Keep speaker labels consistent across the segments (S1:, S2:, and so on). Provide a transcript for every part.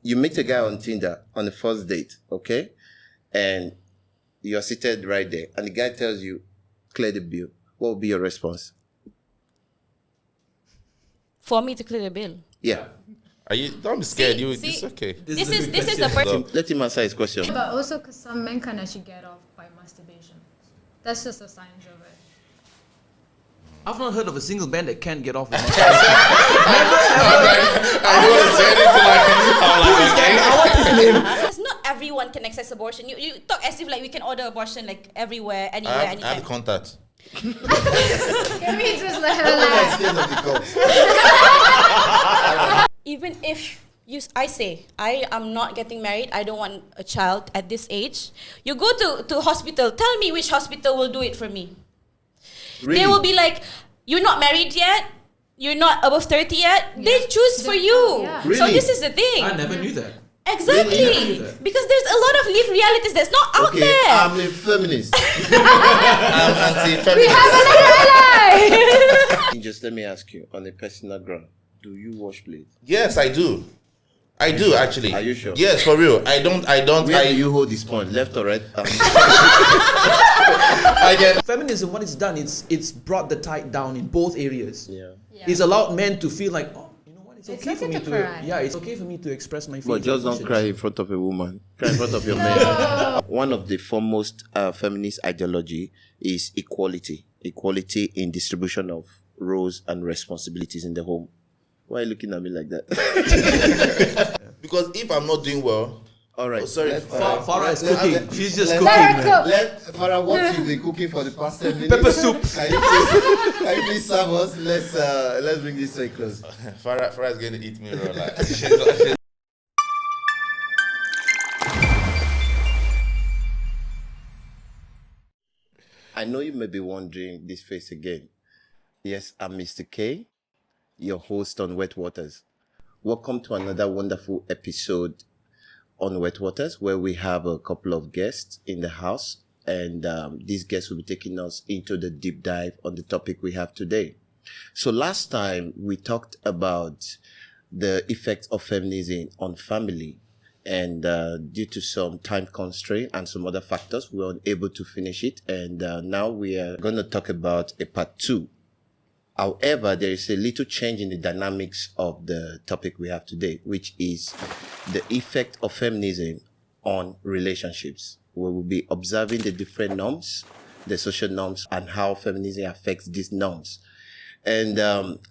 S1: you meet a guy on Tinder on the first date, okay? And you're seated right there, and the guy tells you, clear the bill. What would be your response?
S2: For me to clear the bill.
S1: Yeah.
S3: Don't be scared.
S2: See,
S3: It's okay.
S2: This is the person.
S1: Let him answer his question.
S4: But also because some men can actually get off by masturbation. That's just a science of it.
S5: I've not heard of a single man that can't get off with
S3: I was saying it like,
S2: Because not everyone can access abortion. You talk as if like we can order abortion like everywhere, anywhere,
S3: I
S2: anytime.
S3: have contact.
S4: Can we just let her lie?
S2: Even if I say I am not getting married, I don't want a child at this age. You go to hospital. Tell me which hospital will do it for me.
S1: Really?
S2: They will be like, you're not married yet. You're not above 30 yet. Yeah. They choose for you.
S4: Yeah.
S1: Really?
S2: So this is the thing.
S5: I never knew that.
S2: Exactly.
S1: Really?
S2: Because there's a lot of lived realities that's not out there.
S1: I'm a feminist. I'm anti-feminist.
S4: We have another ally!
S1: Just let me ask you, on a personal ground, do you wash plates?
S3: Yes, I do. I do actually.
S1: Are you sure?
S3: Yes, for real. I don't.
S1: Where do you hold this point? Left or right?
S5: Feminism, what it's done, it's brought the tide down in both areas.
S1: Yeah.
S5: It's allowed men to feel like, oh, you know what, it's okay
S4: okay
S5: for me
S4: to
S5: to
S4: cry.
S5: it's okay for me to express my
S1: But
S5: feelings.
S1: just don't cry in front of a woman. Cry in front of your man. One of the foremost feminist ideology is equality. Equality in distribution of roles and responsibilities in the home. Why are you looking at me like that?
S3: Because if I'm not doing well,
S1: All right.
S3: sorry.
S5: Farah is cooking. She's just
S1: let-
S5: cooking,
S4: Farah
S5: man.
S4: cook.
S1: Farah, what you've been cooking for the past 10 minutes?
S5: Pepper soup.
S1: Can you please serve us? Let's bring this way close.
S3: Farah is going to eat me raw. Like, she's
S1: I know you may be wondering this face again. Yes, I'm Mr. K, your host on Wet Waters. Welcome to another wonderful episode on Wet Waters, where we have a couple of guests in the house, and these guests will be taking us into the deep dive on the topic we have today. So last time we talked about the effects of feminism on family, and due to some time constraint and some other factors, we were unable to finish it. And now we are going to talk about a part 2. However, there is a little change in the dynamics of the topic we have today, which is the effect of feminism on relationships. We will be observing the different norms, the social norms, and how feminism affects these norms. And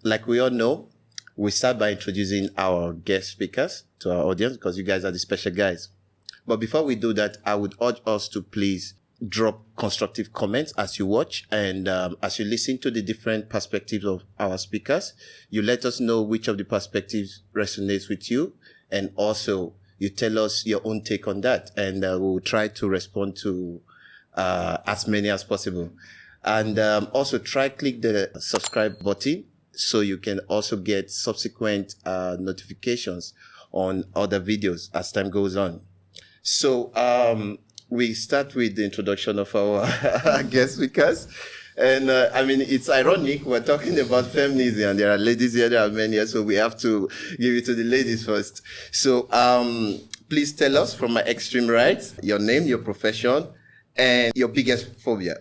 S1: like we all know, we start by introducing our guest speakers to our audience because you guys are the special guys. But before we do that, I would urge us to please drop constructive comments as you watch, and as you listen to the different perspectives of our speakers, you let us know which of the perspectives resonates with you, and also you tell us your own take on that, and we'll try to respond to as many as possible. And also click the subscribe button so you can also get subsequent notifications on other videos as time goes on. So we start with the introduction of our guest speakers. And I mean, it's ironic. We're talking about feminism and there are ladies here, there are men here. So we have to give it to the ladies first. So please tell us from my extreme right, your name, your profession, and your biggest phobia.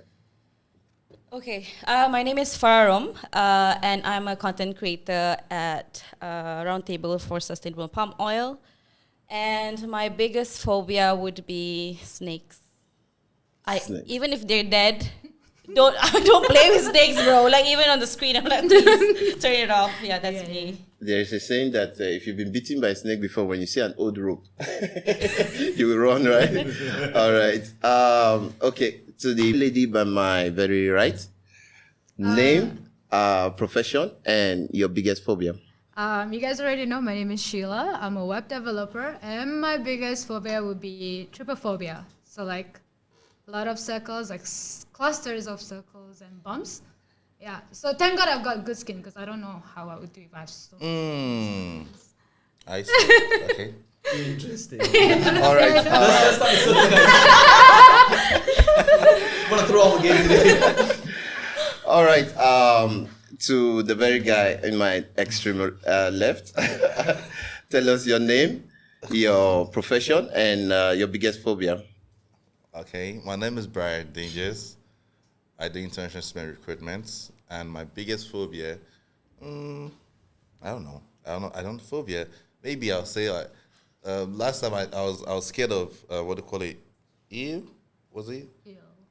S2: Okay, my name is fararomz, and I'm a content creator at Roundtable for Sustainable Palm Oil. And my biggest phobia would be snakes.
S1: Snakes.
S2: Even if they're dead, don't play with snakes, bro. Like even on the screen, I'm like, please turn it off. Yeah, that's me.
S1: There is a saying that if you've been bitten by a snake before, when you see an old rope, you will run, right? All right. Okay. To the lady by my very right, name, profession, and your biggest phobia.
S4: You guys already know my name is Sheila. I'm a web developer, and my biggest phobia would be trypophobia. So like a lot of circles, like clusters of circles and bumps. Yeah. So thank God I've got good skin because I don't know how I would do if I have so.
S3: I see. Okay.
S5: Interesting.
S1: All right.
S5: Let's start the circle, guys. I'm gonna throw off again today.
S1: All right. To the very guy in my extreme left, tell us your name, your profession, and your biggest phobia.
S3: Okay, my name is Brian Dinjors. I do international student recruitment, and my biggest phobia, I don't know. I don't phobia. Maybe I'll say like last time I was scared of what do you call it? Ew? Was it?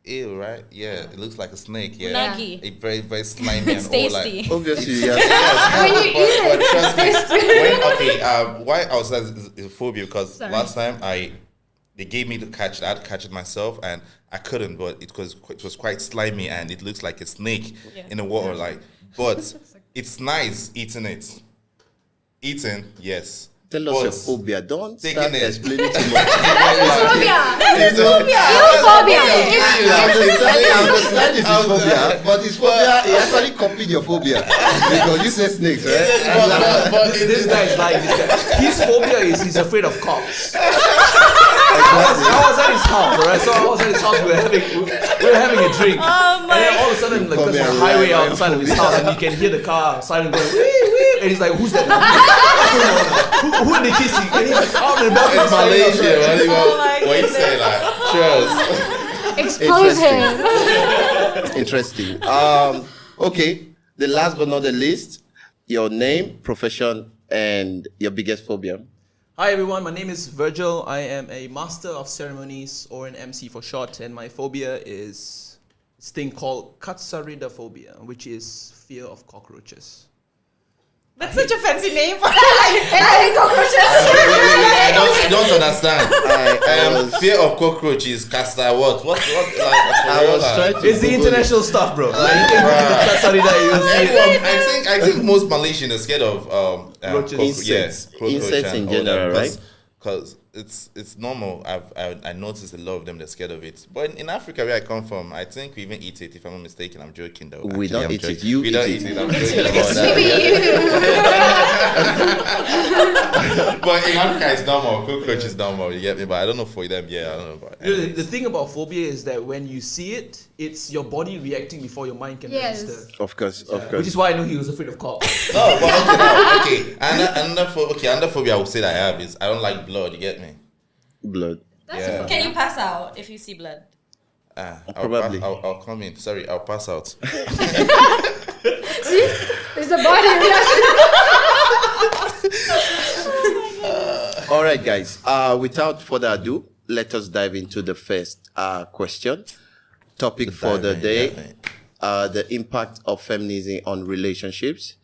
S3: Ew, right? Yeah, it looks like a snake. Yeah,
S2: Unagi.
S3: it very slimy
S2: It's
S3: and all
S2: tasty.
S3: like.
S1: Obviously, yes.
S4: When you eat it,
S3: Trust me. Why I was saying is phobia because
S4: Sorry.
S3: last time they gave me the catch. I had to catch it myself, and I couldn't. But it was quite slimy, and it looks like a snake in the water. Like, but it's nice eating it. Eating, yes.
S1: Tell us your phobia. Don't
S3: Taking
S1: start
S3: it.
S1: explaining too much.
S4: phobia.
S3: It's phobia.
S4: Phobia.
S1: I understand this is phobia, but his phobia, he actually copied your phobia. Because you said snakes, right?
S3: But
S5: This guy is lying. His phobia is he's afraid of cops. I was at his house, alright? So I was at his house. We were having a drink, and then all of a sudden, like, there's a highway outside of his house, and you can hear the car siren going, wee, wee, and he's like, "Who's that? who are they kissing?" And he's like, "Out in the back
S3: it's
S5: of
S3: Malaysia.
S2: my
S3: What you say, like, cheers.
S4: Expose him.
S1: Interesting. Okay. The last but not the least, your name, profession, and your biggest phobia.
S5: Hi everyone, my name is Virgil. I am a master of ceremonies, or an MC for short, and my phobia is this thing called katsaridaphobia, which is fear of cockroaches.
S2: That's such a fancy name for
S3: I don't understand.
S1: I was-
S3: Fear of cockroaches, casta what? What?
S1: I was trying to
S5: It's the
S1: Google
S5: international stuff, bro. Like, you can Google the katsarida, you'll see it.
S3: Everyone, I think most Malaysians are scared of
S5: Roaches.
S1: Insects.
S3: cockroach
S1: Insects
S3: and
S1: in
S3: all that,
S1: general, right?
S3: Because it's normal. I noticed a lot of them they're scared of it. But in Africa, where I come from, I think we even eat it. If I'm not mistaken, I'm joking though.
S1: We
S3: Actually,
S1: don't
S3: I'm
S1: eat it.
S3: joking.
S1: You
S3: we
S1: eat
S3: don't
S1: it.
S3: eat it. I'm joking about that. But in Africa, it's normal. Cockroach is normal. You get me? But I don't know for them. Yeah, I don't know about.
S5: You know, the thing about phobia is that when you see it, it's your body reacting before your mind can
S4: Yes.
S5: register.
S1: Of course, of
S5: Which
S1: course.
S5: is why I knew he was afraid of cops.
S3: No, but okay. Another phobia I would say that I have is I don't like blood. You get me?
S1: Blood.
S3: Yeah.
S2: Can you pass out if you see blood?
S1: Probably.
S3: I'll come in. Sorry, I'll pass out.
S4: It's the body reaction.
S1: All right, guys. Without further ado, let us dive into the first question. Topic for the day: the impact of feminism on relationships.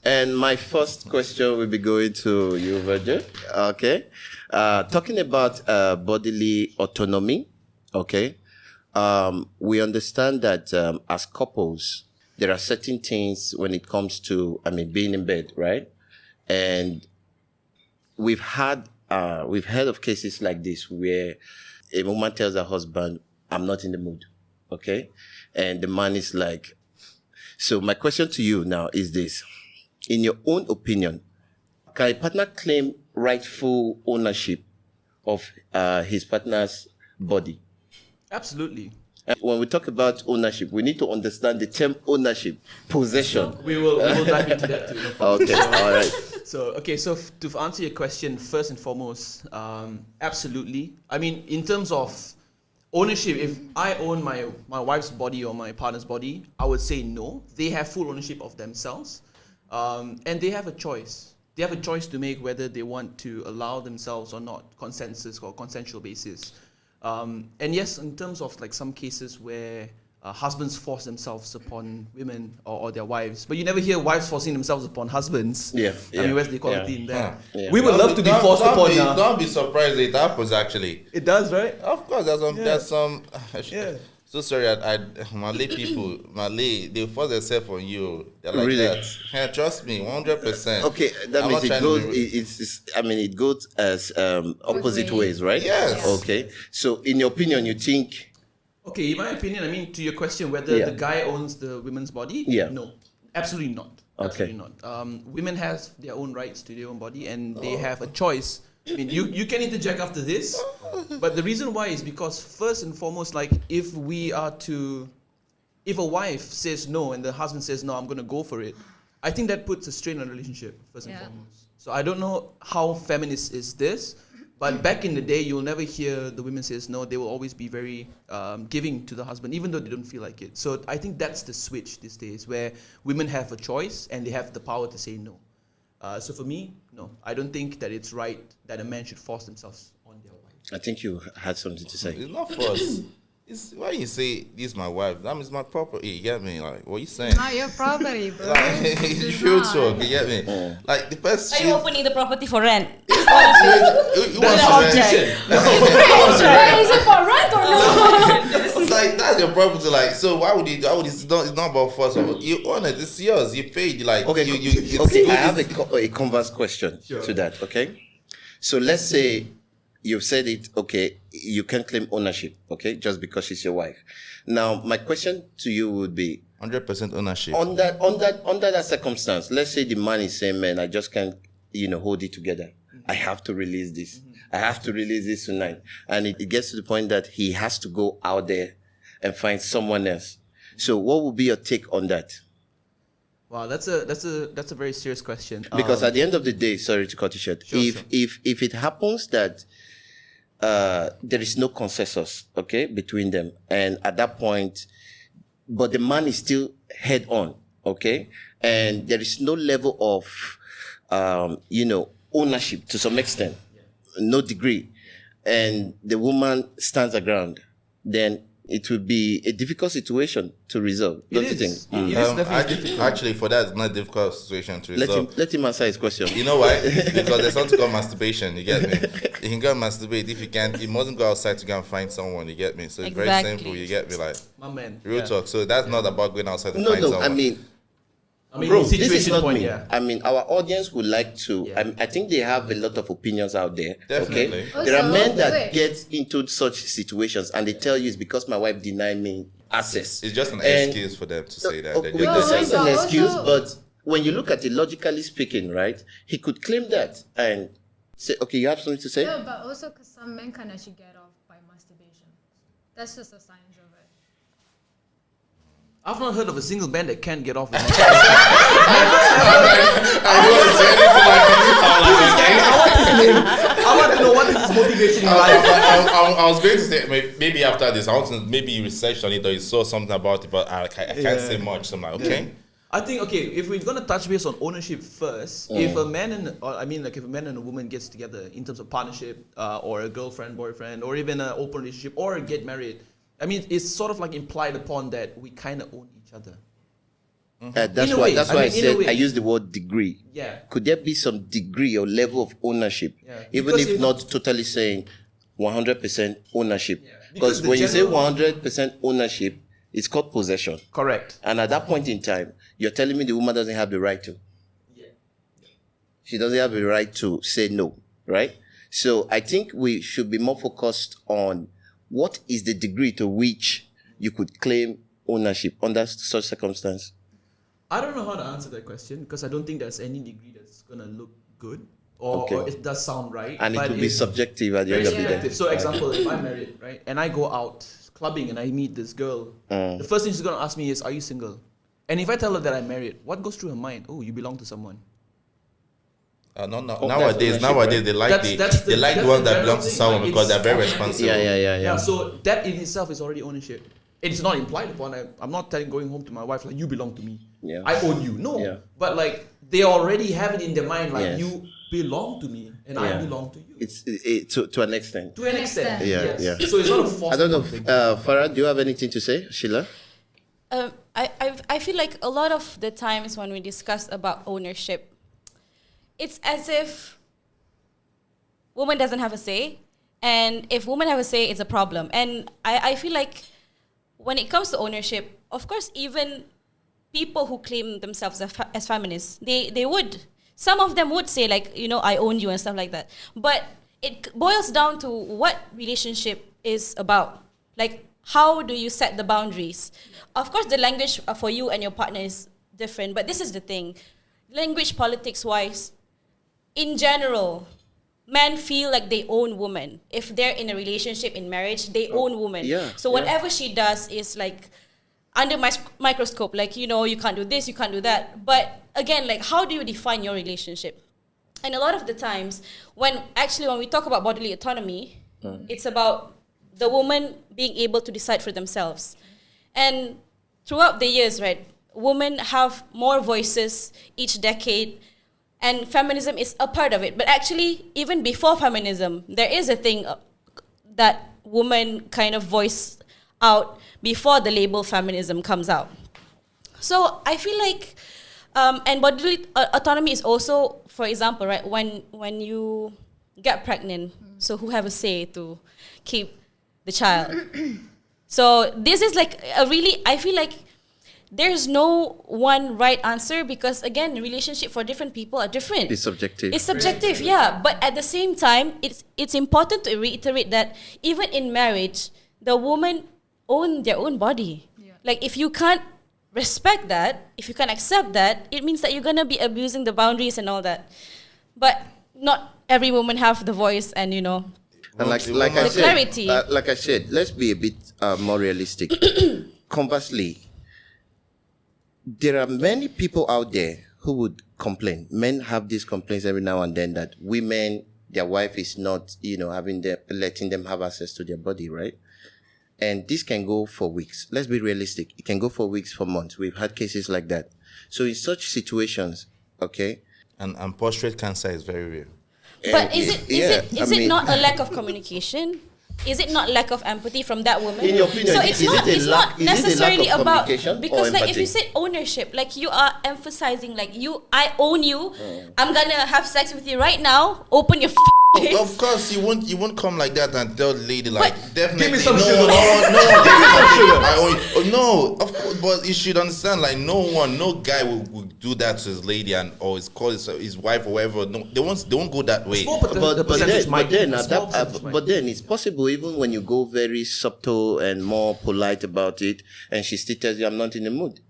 S1: And my first question will be going to you, Virgil. Okay. Talking about bodily autonomy. Okay. We understand that as couples, there are certain things when it comes to, being in bed, right? And we've heard of cases like this where a woman tells her husband, "I'm not in the mood." Okay. And the man is like, so my question to you now is this. In your own opinion, can a partner claim rightful ownership of his partner's body?
S5: Absolutely.
S1: And when we talk about ownership, we need to understand the term ownership, possession.
S5: We will dive into that too. No problem.
S1: Okay, all right.
S5: So to answer your question, first and foremost, absolutely. I mean, in terms of ownership, if I own my wife's body or my partner's body, I would say no. They have full ownership of themselves, and they have a choice. They have a choice to make whether they want to allow themselves or not, consensus or consensual basis. And yes, in terms of like some cases where husbands force themselves upon women or their wives, but you never hear wives forcing themselves upon husbands.
S1: Yeah.
S5: I mean, where's the equality in that?
S1: Yeah.
S5: We would love to be forced upon.
S3: Don't be surprised it happens actually.
S5: It does, right?
S3: Of course, there's some.
S5: Yeah.
S3: So sorry, Malay people, they force themselves on you. They're like
S1: Really?
S3: that. Yeah, trust me, 100%.
S1: Okay, that
S3: I'm
S1: means
S3: not trying to be-
S1: it goes as opposite ways, right?
S3: Yes.
S1: Okay. So in your opinion, you think
S5: Okay, in my opinion, I mean, to your question, whether
S1: Yeah.
S5: the guy owns the women's body,
S1: Yeah.
S5: no, absolutely not.
S1: Okay.
S5: Absolutely not. Women have their own rights to their own body, and they have a choice. I mean, you can interject after this, but the reason why is because first and foremost, like if a wife says no and the husband says no, I'm going to go for it, I think that puts a strain on the relationship first and
S4: Yeah.
S5: foremost. So I don't know how feminist is this, But back in the day, you'll never hear the women says no. They will always be very giving to the husband, even though they don't feel like it. So I think that's the switch these days, where women have a choice and they have the power to say no. So for me, no, I don't think that it's right that a man should force themselves on their wife.
S1: I think you had something to say.
S3: It's not force. It's why you say this is my wife. That means my property. You get me? Like what you saying?
S4: Not your property, bro.
S3: Like,
S4: It's
S3: real
S4: not.
S3: talk. You get me? Like the best.
S2: Are you opening the property for rent?
S3: You want to
S5: Competition.
S2: Is it for rent or no?
S3: like that's your property. Like so, why would you? It's not about force. You own it. It's yours. You paid. Like
S1: Okay,
S3: you
S1: okay. I have a converse question to that. Okay, so let's say you've said it. Okay, you can claim ownership. Okay, just because she's your wife. Now, my question to you would be:
S3: 100% ownership.
S1: under that circumstance, let's say the man is saying, "Man, I just can't, hold it together. I have to release this. I have to release this tonight," and it gets to the point that he has to go out there and find someone else. So, what would be your take on that?
S5: Wow, that's a very serious question.
S1: Because at the end of the day, sorry to cut you short,
S5: Sure,
S1: if it happens that there is no consensus, okay, between them, and at that point, but the man is still head on, okay, and there is no level of, ownership to some extent, no degree, and the woman stands her ground, then it would be a difficult situation to resolve. Don't you think?
S5: It is definitely difficult.
S3: Actually, for that, it's not a difficult situation to resolve.
S1: Let him answer his question.
S3: You know why? Because there's something called masturbation. You get me? You can go and masturbate if you can. You mustn't go outside to go and find someone. You get me? So it's very
S2: Exactly.
S3: simple. You get me? Like
S5: My man.
S3: real
S5: Yeah.
S3: talk. So that's not about going outside to
S1: No,
S3: find
S1: no,
S3: someone.
S1: I mean,
S5: Bro,
S1: this is
S5: situation
S1: not
S5: point,
S1: me.
S5: yeah.
S1: I mean, our audience would like to.
S5: Yeah.
S1: I think they have a lot of opinions out there.
S3: Definitely.
S1: Okay, there are
S4: Also,
S1: men that
S4: wait.
S1: get into such situations and they tell you it's because my wife denied me access.
S3: It's just an
S1: And-
S3: excuse for them to say that. They
S1: We
S3: do
S1: could say
S3: that.
S1: it's an
S4: Also-
S1: excuse, but when you look at it logically speaking, right, he could claim that and say, "Okay, you have something to say."
S4: No, but also because some men can actually get off by masturbation. That's just a science of it.
S5: I've not heard of a single man that can't get off with I want to know what is his motivation in life.
S3: I was going to say maybe after this, I want to maybe you researched on it or you saw something about it, but I can't say much. So I'm like, okay.
S5: I think if we're gonna touch base on ownership first, if a man and if a man and a woman gets together in terms of partnership, or a girlfriend, boyfriend, or even an open relationship, or get married, I mean, it's sort of like implied upon that we kind of own each other.
S1: That's
S5: In a
S1: why.
S5: way,
S1: That's
S5: I
S1: why
S5: mean,
S1: I
S5: in a
S1: said
S5: way.
S1: I used the word degree.
S5: Yeah.
S1: Could there be some degree or level of ownership,
S5: Yeah.
S1: even
S5: Because
S1: if
S5: if-
S1: not totally saying 100% ownership?
S5: Yeah. Because
S1: Because
S5: the
S1: when you say
S5: general-
S1: 100% ownership, it's called possession.
S5: Correct.
S1: And at that point in time, you're telling me the woman doesn't have the right to.
S5: Yeah.
S1: She doesn't have the right to say no, right? So I think we should be more focused on what is the degree to which you could claim ownership under such circumstance.
S5: I don't know how to answer that question because I don't think there's any degree that's gonna look good or,
S1: Okay.
S5: or it does sound right.
S1: And it
S5: but
S1: will be
S5: it's
S1: subjective at the
S5: very
S1: end of the day.
S5: subjective. So, example, if I'm married, right, and I go out clubbing and I meet this girl, the first thing she's gonna ask me is, "Are you single?" And if I tell her that I'm married, what goes through her mind? Oh, you belong to someone.
S3: No.
S1: that's
S3: Nowadays,
S1: ownership, right?
S3: they like
S5: That's
S3: they like the
S5: that's
S3: ones
S5: the
S3: that belong to
S5: general thing,
S3: someone
S5: like,
S3: because
S5: it's-
S3: they're very responsible.
S1: Yeah.
S5: So that in itself is already ownership. It's not implied upon. I'm not going home to my wife like you belong to me.
S1: Yeah.
S5: I own you. No.
S1: Yeah.
S5: But like they already have it in their mind like
S1: Yes.
S5: you belong to me and I
S1: Yeah.
S5: belong to you.
S1: It's to an extent.
S5: To an extent.
S1: Yeah,
S5: yes.
S1: yeah.
S5: So it's not a forced
S1: I don't know.
S5: thing.
S1: Farah, do you have anything to say, Sheila?
S2: I feel like a lot of the times when we discuss about ownership, it's as if woman doesn't have a say, and if women have a say, it's a problem. And I feel like when it comes to ownership, of course, even people who claim themselves as feminists, they would. Some of them would say like, I own you and stuff like that. But it boils down to what relationship is about. Like, how do you set the boundaries? Of course, the language for you and your partner is different, but this is the thing. Language politics-wise, in general, men feel like they own women. If they're in a relationship, in marriage, they own women.
S1: yeah,
S2: So whatever she does is like under microscope. Like, you can't do this, you can't do that. But again, like, how do you define your relationship? And a lot of the times, when we talk about bodily autonomy, it's about the woman being able to decide for themselves. And throughout the years, right, women have more voices each decade, and feminism is a part of it. But actually, even before feminism, there is a thing that women kind of voice out before the label feminism comes out. So I feel like, and bodily autonomy is also, for example, right, when you get pregnant, so who have a say to keep the child? So this is like I feel like there's no one right answer, because again, relationship for different people are different.
S1: It's subjective.
S2: It's subjective, yeah. But at the same time, it's important to reiterate that even in marriage, the women own their own body. Yeah. Like if you can't respect that, if you can't accept that, it means that you're gonna be abusing the boundaries and all that. But not every woman have the voice and
S1: And like I said,
S2: clarity.
S1: like I said, let's be a bit more realistic. Conversely, there are many people out there who would complain. Men have these complaints every now and then that women, their wife is not, letting them have access to their body, right? And this can go for weeks. Let's be realistic. It can go for weeks, for months. We've had cases like that. So in such situations, okay?
S3: And prostate cancer is very real.
S2: But is it not a lack of communication? Is it not lack of empathy from that woman?
S1: In your opinion,
S2: so it's not necessarily about, because like if you
S1: say
S2: said ownership, like you are emphasizing like I own you. I'm gonna have sex with you right now. Open your face.
S3: Of course, you won't come like that and tell the lady like definitely
S5: Give me some
S3: no,
S5: sugar.
S3: no, give me some sugar. No, of course, but you should understand like no guy will do that to his lady or his wife or whatever. No, they won't go that way.
S1: But then it's possible even when you go very subtle and more polite about it, and she still tells you, "I'm not in the mood."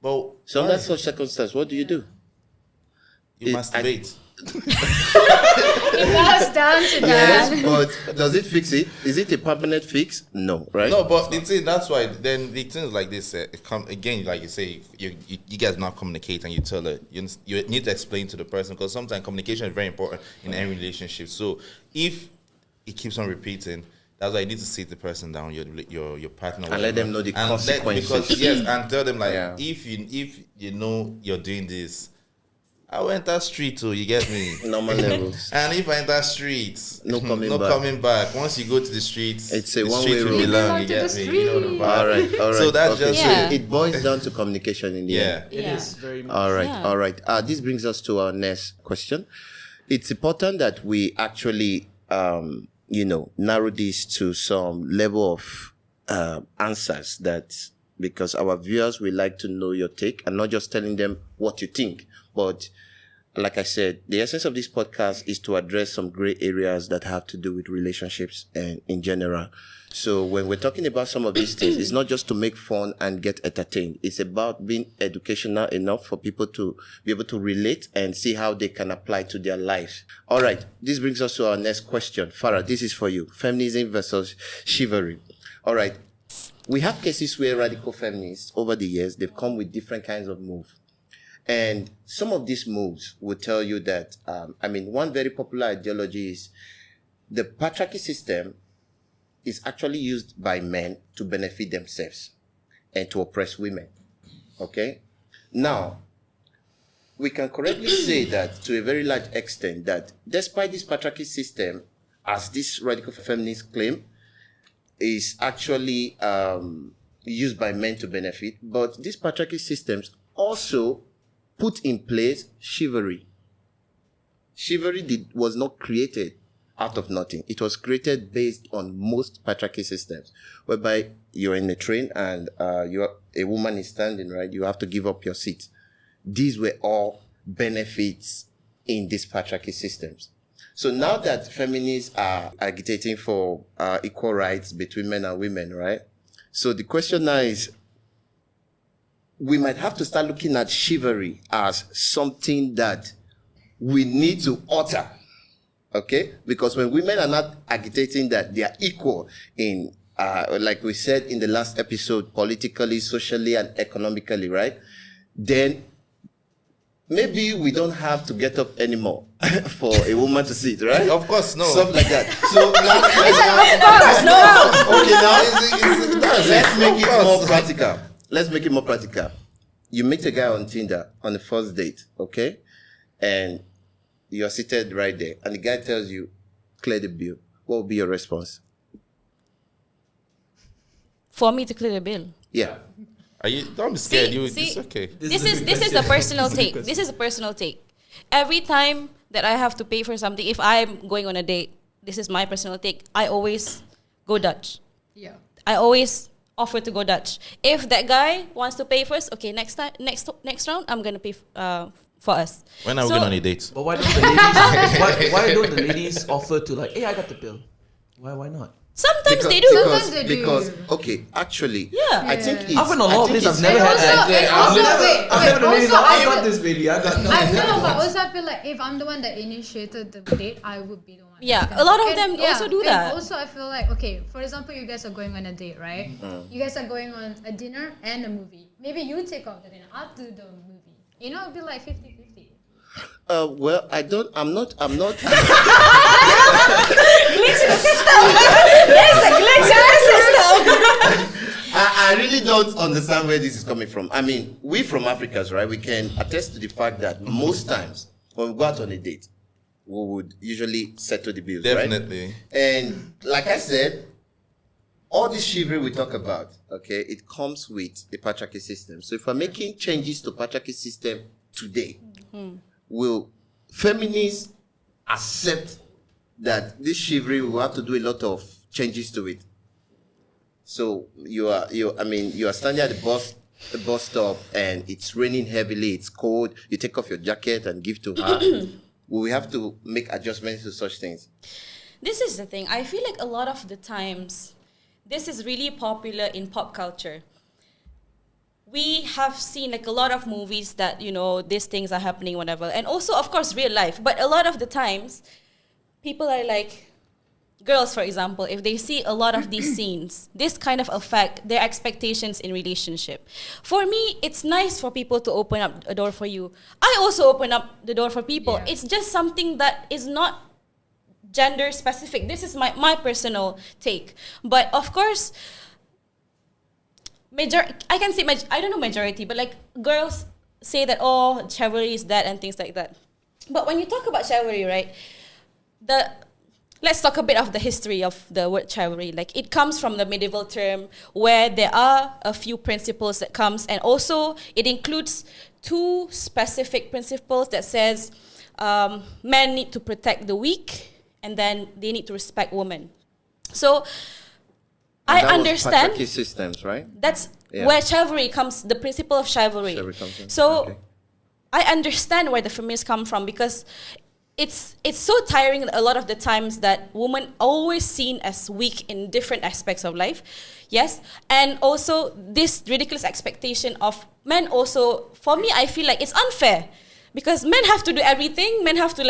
S3: But
S1: So in that such circumstance, what do you do?
S3: you masturbate.
S4: It boils down to that.
S1: Yes, but does it fix it? Is it a permanent fix? No, right?
S3: No, but the thing, that's why then the things like this again, like you say, you guys not communicate and you tell her you need to explain to the person, because sometimes communication is very important in any relationship. So if it keeps on repeating, that's why you need to sit the person down, your partner,
S1: and let them know the consequences.
S3: And tell them like if you know you're doing this, I went that street too, you get me?
S1: Normal levels.
S3: And if I enter streets,
S1: no coming
S3: back. Once you go to the streets,
S1: it's a
S3: the
S1: one-way
S3: street will
S1: road.
S3: be long, you
S4: To
S3: get
S4: the
S3: me?
S4: street.
S3: You know the vibe.
S1: All right.
S3: So that's
S1: okay.
S3: just
S2: Yeah.
S1: It boils down to communication in the end.
S5: It is very much.
S1: All right,
S2: Yeah.
S1: all right. This brings us to our next question. It's important that we actually, narrow this to some level of answers, because our viewers will like to know your take and not just telling them what you think. But like I said, the essence of this podcast is to address some gray areas that have to do with relationships and in general. So when we're talking about some of these things, it's not just to make fun and get entertained. It's about being educational enough for people to be able to relate and see how they can apply to their lives. All right. This brings us to our next question. Farah, this is for you. Feminism versus chivalry. All right. We have cases where radical feminists over the years, they've come with different kinds of moves. And some of these moves will tell you that, one very popular ideology is the patriarchy system is actually used by men to benefit themselves and to oppress women. Okay? Now, we can correctly say that to a very large extent that despite this patriarchy system, as this radical feminists claim, is actually used by men to benefit, but these patriarchy systems also put in place chivalry. Chivalry was not created out of nothing. It was created based on most patriarchy systems, whereby you're in a train and a woman is standing, right? You have to give up your seat. These were all benefits in these patriarchy systems. So now that feminists are agitating for equal rights between men and women, right? So the question now is, we might have to start looking at chivalry as something that we need to alter, okay? Because when women are not agitating that they are equal in, like we said in the last episode, politically, socially, and economically, right? Then maybe we don't have to get up anymore for a woman to sit, right?
S3: Of course, no.
S1: Stuff like that. So now, let's make it more practical. Let's make it more practical. You meet a guy on Tinder on the first date, okay? And you're seated right there, and the guy tells you, clear the bill. What will be your response?
S2: For me to clear the bill.
S1: Yeah.
S3: Don't be scared.
S2: See,
S3: It's okay.
S2: This is a personal take. This is a personal take. Every time that I have to pay for something, if I'm going on a date, this is my personal take. I always go Dutch.
S4: Yeah.
S2: I always offer to go Dutch. If that guy wants to pay first, okay, next round, I'm gonna pay for us.
S3: When are we going on a date?
S5: But why don't the ladies? why don't the ladies offer to like, hey, I got the bill? Why not?
S2: Sometimes they do.
S4: Sometimes they do.
S1: Because okay, actually,
S2: Yeah.
S1: I think it's.
S5: I've been on a lot of days. I've never
S4: And
S5: had
S4: also-
S5: that.
S4: and also, wait,
S5: I've never the ladies.
S4: also,
S5: I got this, baby. I got.
S4: I feel, but also I feel like if I'm the one that initiated the date, I would be the one.
S2: Yeah,
S4: that's
S2: a lot of
S4: and-
S2: them also do that.
S4: And also, I feel like, okay, for example, you guys are going on a date, right? You guys are going on a dinner and a movie. Maybe you take off the dinner, I'll do the movie. You know, it'd be like 50-50.
S1: Well, I'm not.
S2: Glitch in the system. There's a glitch in the system.
S1: I really don't understand where this is coming from. I mean, we from Africans, right? We can attest to the fact that most times when we go out on a date, we would usually settle the bills, right?
S3: Definitely.
S1: And like I said, all this chivalry we talk about, okay, it comes with the patriarchy system. So if we're making changes to patriarchy system today, will feminists accept that this chivalry will have to do a lot of changes to it? So you are standing at the bus stop and it's raining heavily, it's cold, you take off your jacket and give to her. Will we have to make adjustments to such things?
S2: This is the thing. I feel like a lot of the times, this is really popular in pop culture. We have seen like a lot of movies that, you know, these things are happening, whatever. And also, of course, real life. But a lot of the times, people are like, girls, for example, if they see a lot of these scenes, this kind of affect their expectations in relationship. For me, it's nice for people to open up a door for you. I also open up the door for people.
S4: Yeah.
S2: It's just something that is not gender specific. This is my personal take. But of course, I can say, I don't know majority, but like girls say that, oh, chivalry is that and things like that. But when you talk about chivalry, right, let's talk a bit of the history of the word chivalry. Like it comes from the medieval term where there are a few principles that comes, and also it includes two specific principles that says men need to protect the weak and then they need to respect women. So I understand.
S1: Patriarchy systems, right?
S2: That's
S1: Yeah.
S2: where chivalry comes, the principle of chivalry.
S1: Chivalry comes in.
S2: So
S1: Okay.
S2: I understand where the feminists come from, because it's so tiring a lot of the times that women always seen as weak in different aspects of life. Yes. And also this ridiculous expectation of men also, for me, I feel like it's unfair because men have to do everything. Men have to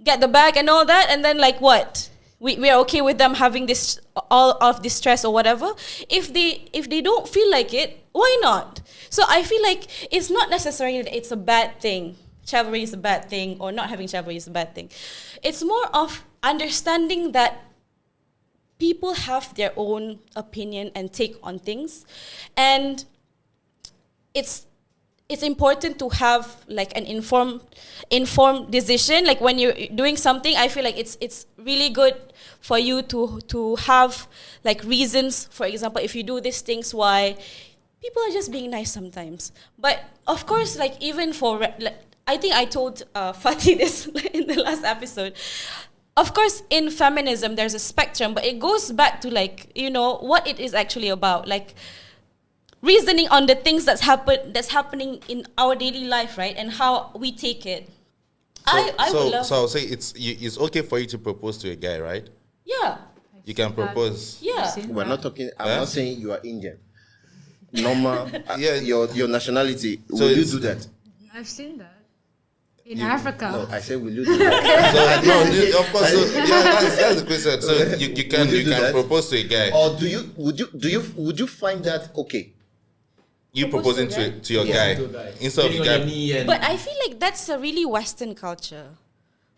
S2: get the bag and all that. And then like what? We are okay with them having this all of this stress or whatever. If they don't feel like it, why not? So I feel like it's not necessarily that it's a bad thing. Chivalry is a bad thing, or not having chivalry is a bad thing. It's more of understanding that people have their own opinion and take on things, and it's important to have like an informed decision. Like when you're doing something, I feel like it's really good for you to have like reasons. For example, if you do these things, why? People are just being nice sometimes. But of course, like even for I think I told Fatih this in the last episode. Of course, in feminism, there's a spectrum, but it goes back to like, what it is actually about. Like reasoning on the things that's happening in our daily life, right? And how we take it. I would love.
S3: So I'll say it's okay for you to propose to a guy, right?
S2: Yeah.
S3: You can propose.
S2: Yeah.
S1: We're not talking. I'm
S3: Huh?
S1: not saying you are Indian. Normal.
S3: Yeah.
S1: Your nationality.
S3: So
S1: Will you
S3: it's-
S1: do that?
S4: I've seen that in Africa.
S1: No, I said will you do that?
S3: So, no, of course. So, yeah, that's the question. So you
S1: Would you
S3: can
S1: do that?
S3: propose to a guy.
S1: Or would you find that okay?
S3: You
S2: Propose
S3: proposing
S2: to a guy?
S3: to your
S1: Yeah.
S3: guy
S5: To a guy.
S3: instead of
S5: Getting
S3: the
S5: on
S3: guy.
S5: your knee and
S2: But I feel like that's a really Western culture.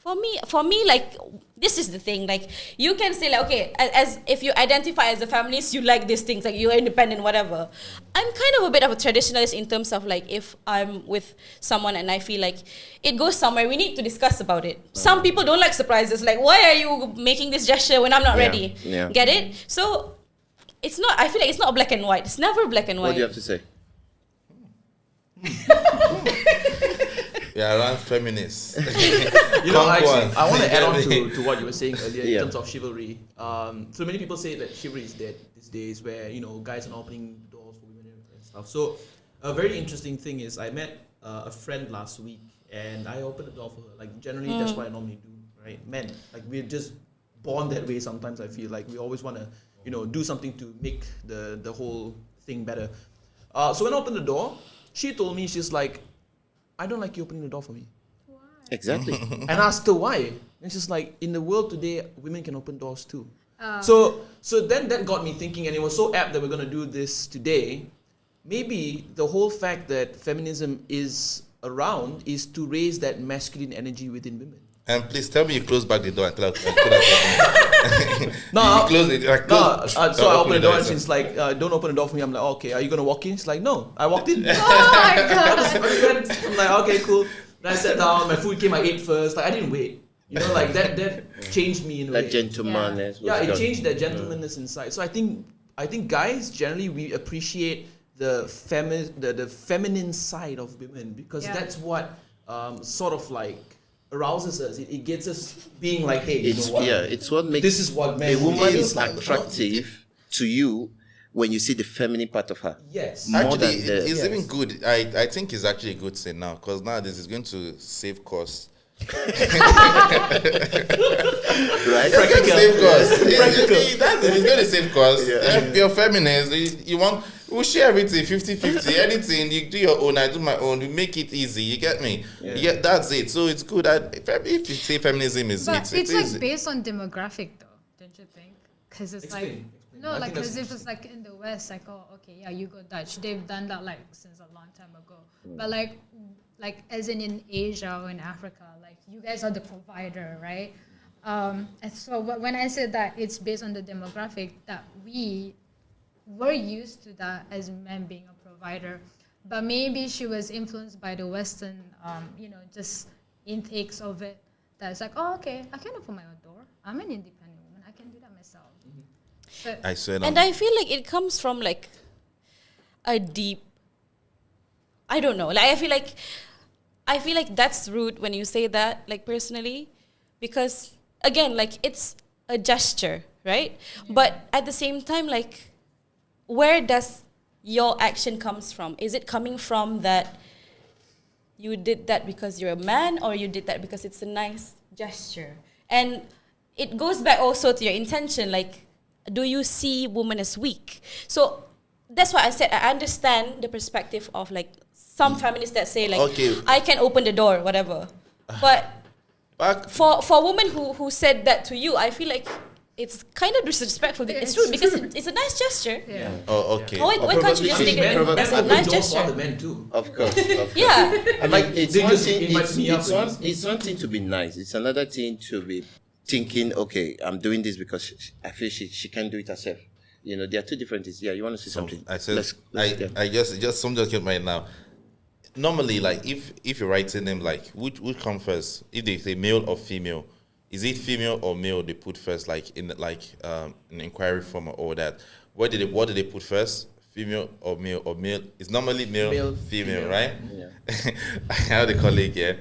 S2: For me, like this is the thing. Like you can say like, okay, as if you identify as a feminist, you like these things, like you're independent, whatever. I'm kind of a bit of a traditionalist in terms of like if I'm with someone and I feel like it goes somewhere, we need to discuss about it. Some people don't like surprises. Like, why are you making this gesture when I'm not
S1: Yeah,
S2: ready?
S1: yeah.
S2: Get it? So it's not. I feel like it's not black and white. It's never black and
S1: What
S2: white.
S1: do you have to say?
S3: We are around feminists.
S5: You know,
S3: Come
S5: actually,
S3: on.
S5: I want to add on
S3: Get me.
S5: to what you were saying earlier
S1: Yeah.
S5: in terms of chivalry. So many people say that chivalry is dead these days, where guys are not opening doors for women and stuff. So a very interesting thing is I met a friend last week, and I opened the door for her. Like generally, that's what I normally do, right? Men, like we're just born that way. Sometimes I feel like we always want to, do something to make the whole thing better. So when I opened the door, she told me, she's like, I don't like you opening the door for me.
S1: Exactly.
S5: And I asked her why. And she's like, in the world today, women can open doors too. So then that got me thinking, and it was so apt that we're going to do this today. Maybe the whole fact that feminism is around is to raise that masculine energy within women.
S3: And please tell me you close back the door and tell her.
S5: No,
S3: you close it. Like, close.
S5: so I opened the door and
S3: yourself.
S5: she's like, don't open the door for me. I'm like, okay, are you going to walk in? She's like, no. I walked in.
S4: Oh my god.
S5: I'm like, okay, cool. Then I sat down, my food came, I ate first. Like, I didn't wait. Like that changed me in a way.
S1: That gentleman.
S5: Yeah, it changed that gentlemanness inside. So I think guys generally we appreciate the feminine side of women because that's what sort of like arouses us. It gets us being like, hey,
S1: It's
S5: you know what?
S1: it's what makes
S5: This is what
S1: a
S5: men
S1: woman
S5: is
S1: is
S5: like.
S1: attractive to you when you see the feminine part of her.
S5: Yes.
S1: More
S3: Actually,
S1: than the-
S3: it's
S5: yes.
S3: even good. I think it's actually a good thing now because nowadays it's going to save costs.
S1: Right?
S3: It's going to save costs.
S5: Practical.
S3: It's going to save costs.
S1: Yeah.
S3: You're feminist. You want. We'll share everything 50-50. Anything you do your own, I do my own. We make it easy. You get me? Yeah, that's it. So it's good. If you say feminism is
S4: But it's
S3: easy.
S4: like based on demographic though, don't you think? Because it's
S5: Explain.
S4: no,
S5: I
S4: like
S5: think that's
S4: because if it's like in the West, like okay, yeah, you go Dutch. They've done that like since a long time ago. But like as in Asia or in Africa, like you guys are the provider, right? And so when I said that it's based on the demographic that we're used to that as men being a provider, but maybe she was influenced by the Western, just intakes of it. That's like, oh, okay, I can open my own door. I'm an independent woman. I can do that myself. But
S3: I swear.
S2: And I feel like it comes from like a deep, I don't know. Like I feel like that's rude when you say that, like personally, because again, like it's a gesture, right? Yeah. But at the same time, like where does your action comes from? Is it coming from that you did that because you're a man, or you did that because it's a nice gesture? And it goes back also to your intention, like, do you see women as weak? So that's why I said I understand the perspective of like some feminists that say like,
S3: Okay.
S2: I can open the door, whatever. But for women who said that to you, I feel like it's kind of disrespectful. It's true because it's a nice gesture.
S4: yeah.
S3: Oh, okay.
S2: Why can't you just
S1: probably
S2: take
S1: men-
S2: it
S1: probably-
S2: as a
S5: open
S2: nice
S5: doors for
S2: gesture?
S5: other men too.
S1: Of course.
S2: Yeah.
S1: I mean, it's
S5: They
S1: one
S5: just
S1: thing.
S5: invite me up and
S1: It's one thing to be nice. It's another thing to be thinking, okay, I'm doing this because I feel she can't do it herself. There are two different things. Yeah, you want to say something?
S3: I said
S1: Let's go.
S3: I just some just came right now. Normally, like if you're writing them, like which come first? If they say male or female, is it female or male they put first? Like in an inquiry form or all that. What did they put first? Female or male or male? It's normally male, female, right?
S1: Yeah.
S3: I had a colleague, yeah.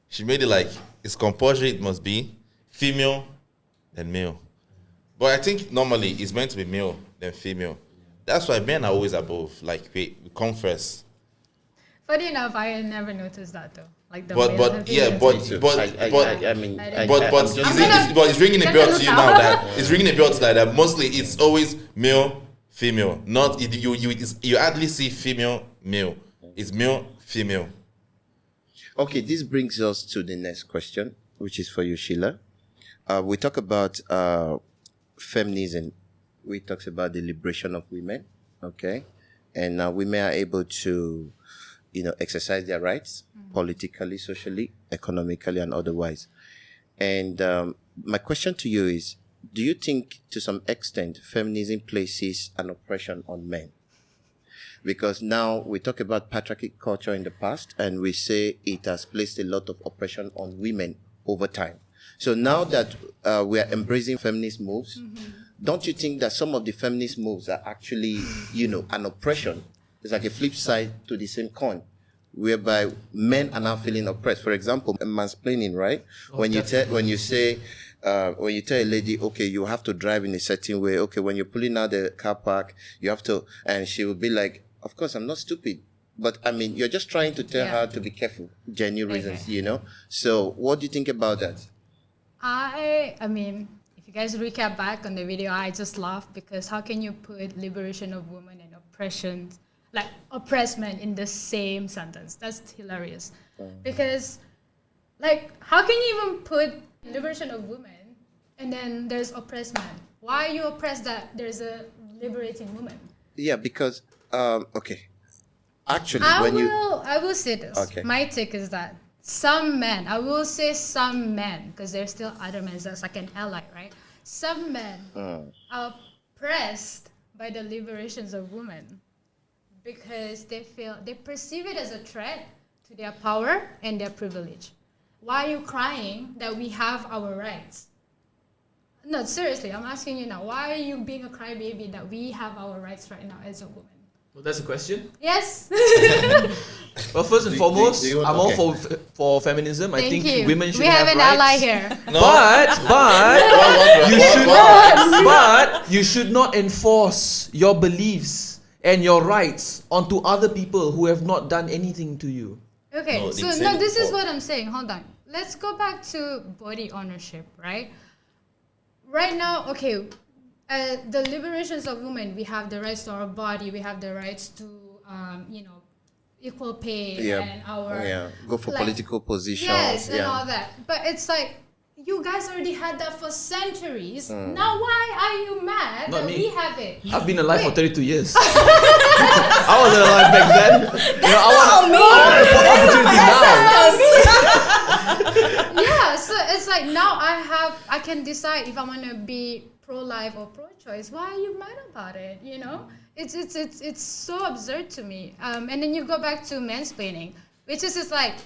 S3: She made it like it's compulsory. It must be female, then male. But I think normally it's meant to be male, then female. That's why men are always above. Like, we come first.
S4: Funny enough, I never noticed that though. Like the
S3: But
S4: male and female.
S3: But it's ringing a
S4: Check
S3: bell
S4: it
S3: to you
S4: out.
S3: now that it's ringing a bell to that mostly it's always male, female. Not you hardly see female, male. It's male, female.
S1: Okay, this brings us to the next question, which is for you, Sheila. We talk about feminism. We talk about the liberation of women. Okay, and women are able to, exercise their rights politically, socially, economically, and otherwise. And my question to you is, do you think to some extent feminism places an oppression on men? Because now we talk about patriarchal culture in the past, and we say it has placed a lot of oppression on women over time. So now that we are embracing feminist moves, don't you think that some of the feminist moves are actually, an oppression? It's like a flip side to the same coin, whereby men are now feeling oppressed. For example, mansplaining, right? When you tell a lady, okay, you have to drive in a certain way. Okay, when you're pulling out the car park, you have to, and she will be like, of course, I'm not stupid. But I mean, you're just trying to tell her to be careful, genuine reasons, So what do you think about that?
S4: I mean, if you guys recap back on the video, I just laughed because how can you put liberation of women and oppression, like oppressed men, in the same sentence? That's hilarious. Because, like, how can you even put liberation of women and then there's oppressed men? Why are you oppressed that there's a liberating woman?
S1: Yeah, because, okay. Actually,
S4: I will say this.
S1: Okay.
S4: My take is that some men, I will say some men, because there's still other men that's like an ally, right? Some men are oppressed by the liberations of women because they perceive it as a threat to their power and their privilege. Why are you crying that we have our rights? No, seriously, I'm asking you now. Why are you being a crybaby that we have our rights right now as a woman?
S5: Well, that's a question.
S4: Yes.
S5: Well, first and foremost,
S1: do you want-
S5: I'm all for feminism. I
S4: Thank
S5: think
S4: you.
S5: women should
S4: we have
S5: have
S4: an
S5: rights.
S4: ally here.
S5: But you should not enforce your beliefs and your rights onto other people who have not done anything to you.
S4: Okay,
S3: No,
S4: so
S3: it's
S4: no,
S3: in-
S4: this is what I'm saying. Hold on. Let's go back to body ownership, right? Right now, okay, the liberations of women, we have the rights to our body, we have the rights to, equal pay and our...
S1: go for
S4: like,
S1: political positions.
S4: Yes, and all that. But it's like, you guys already had that for centuries. Now why are you mad
S5: Not
S4: that
S5: me.
S4: we have it?
S5: I've been alive for 32 years. I wasn't alive back then. I want opportunity now.
S4: Yeah, so it's like now I can decide if I want to be pro-life or pro-choice. Why are you mad about it? It's so absurd to me. And then you go back to mansplaining, which is just like,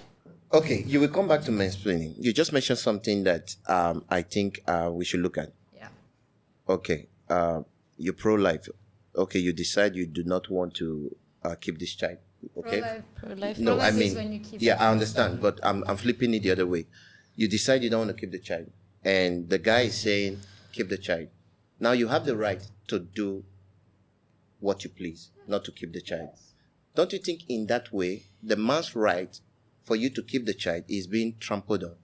S1: Okay, you will come back to mansplaining. You just mentioned something that I think we should look at.
S4: yeah,
S1: Okay, you're pro-life. Okay, you decide you do not want to keep this child. Okay.
S2: Pro-life.
S1: No, I
S4: Pro-life is
S1: mean,
S4: when you keep
S1: yeah,
S4: it.
S1: I understand, but I'm flipping it the other way. You decide you don't want to keep the child, and the guy is saying keep the child. Now you have the right to do what you please, not to keep the child. Don't you think in that way the man's right for you to keep the child is being trampled on?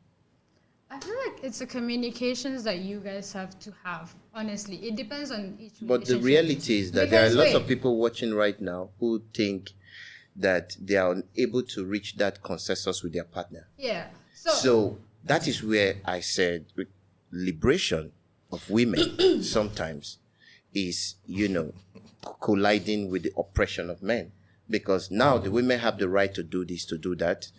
S4: I feel like it's the communications that you guys have to have. Honestly, it depends on each.
S1: But the
S4: relationship.
S1: reality is that there are
S4: Because
S1: lots of
S4: wait.
S1: people watching right now who think that they are unable to reach that consensus with their partner.
S4: Yeah.
S1: So that is where I said liberation of women sometimes is, colliding with the oppression of men. Because now the women have the right to do this, to do that.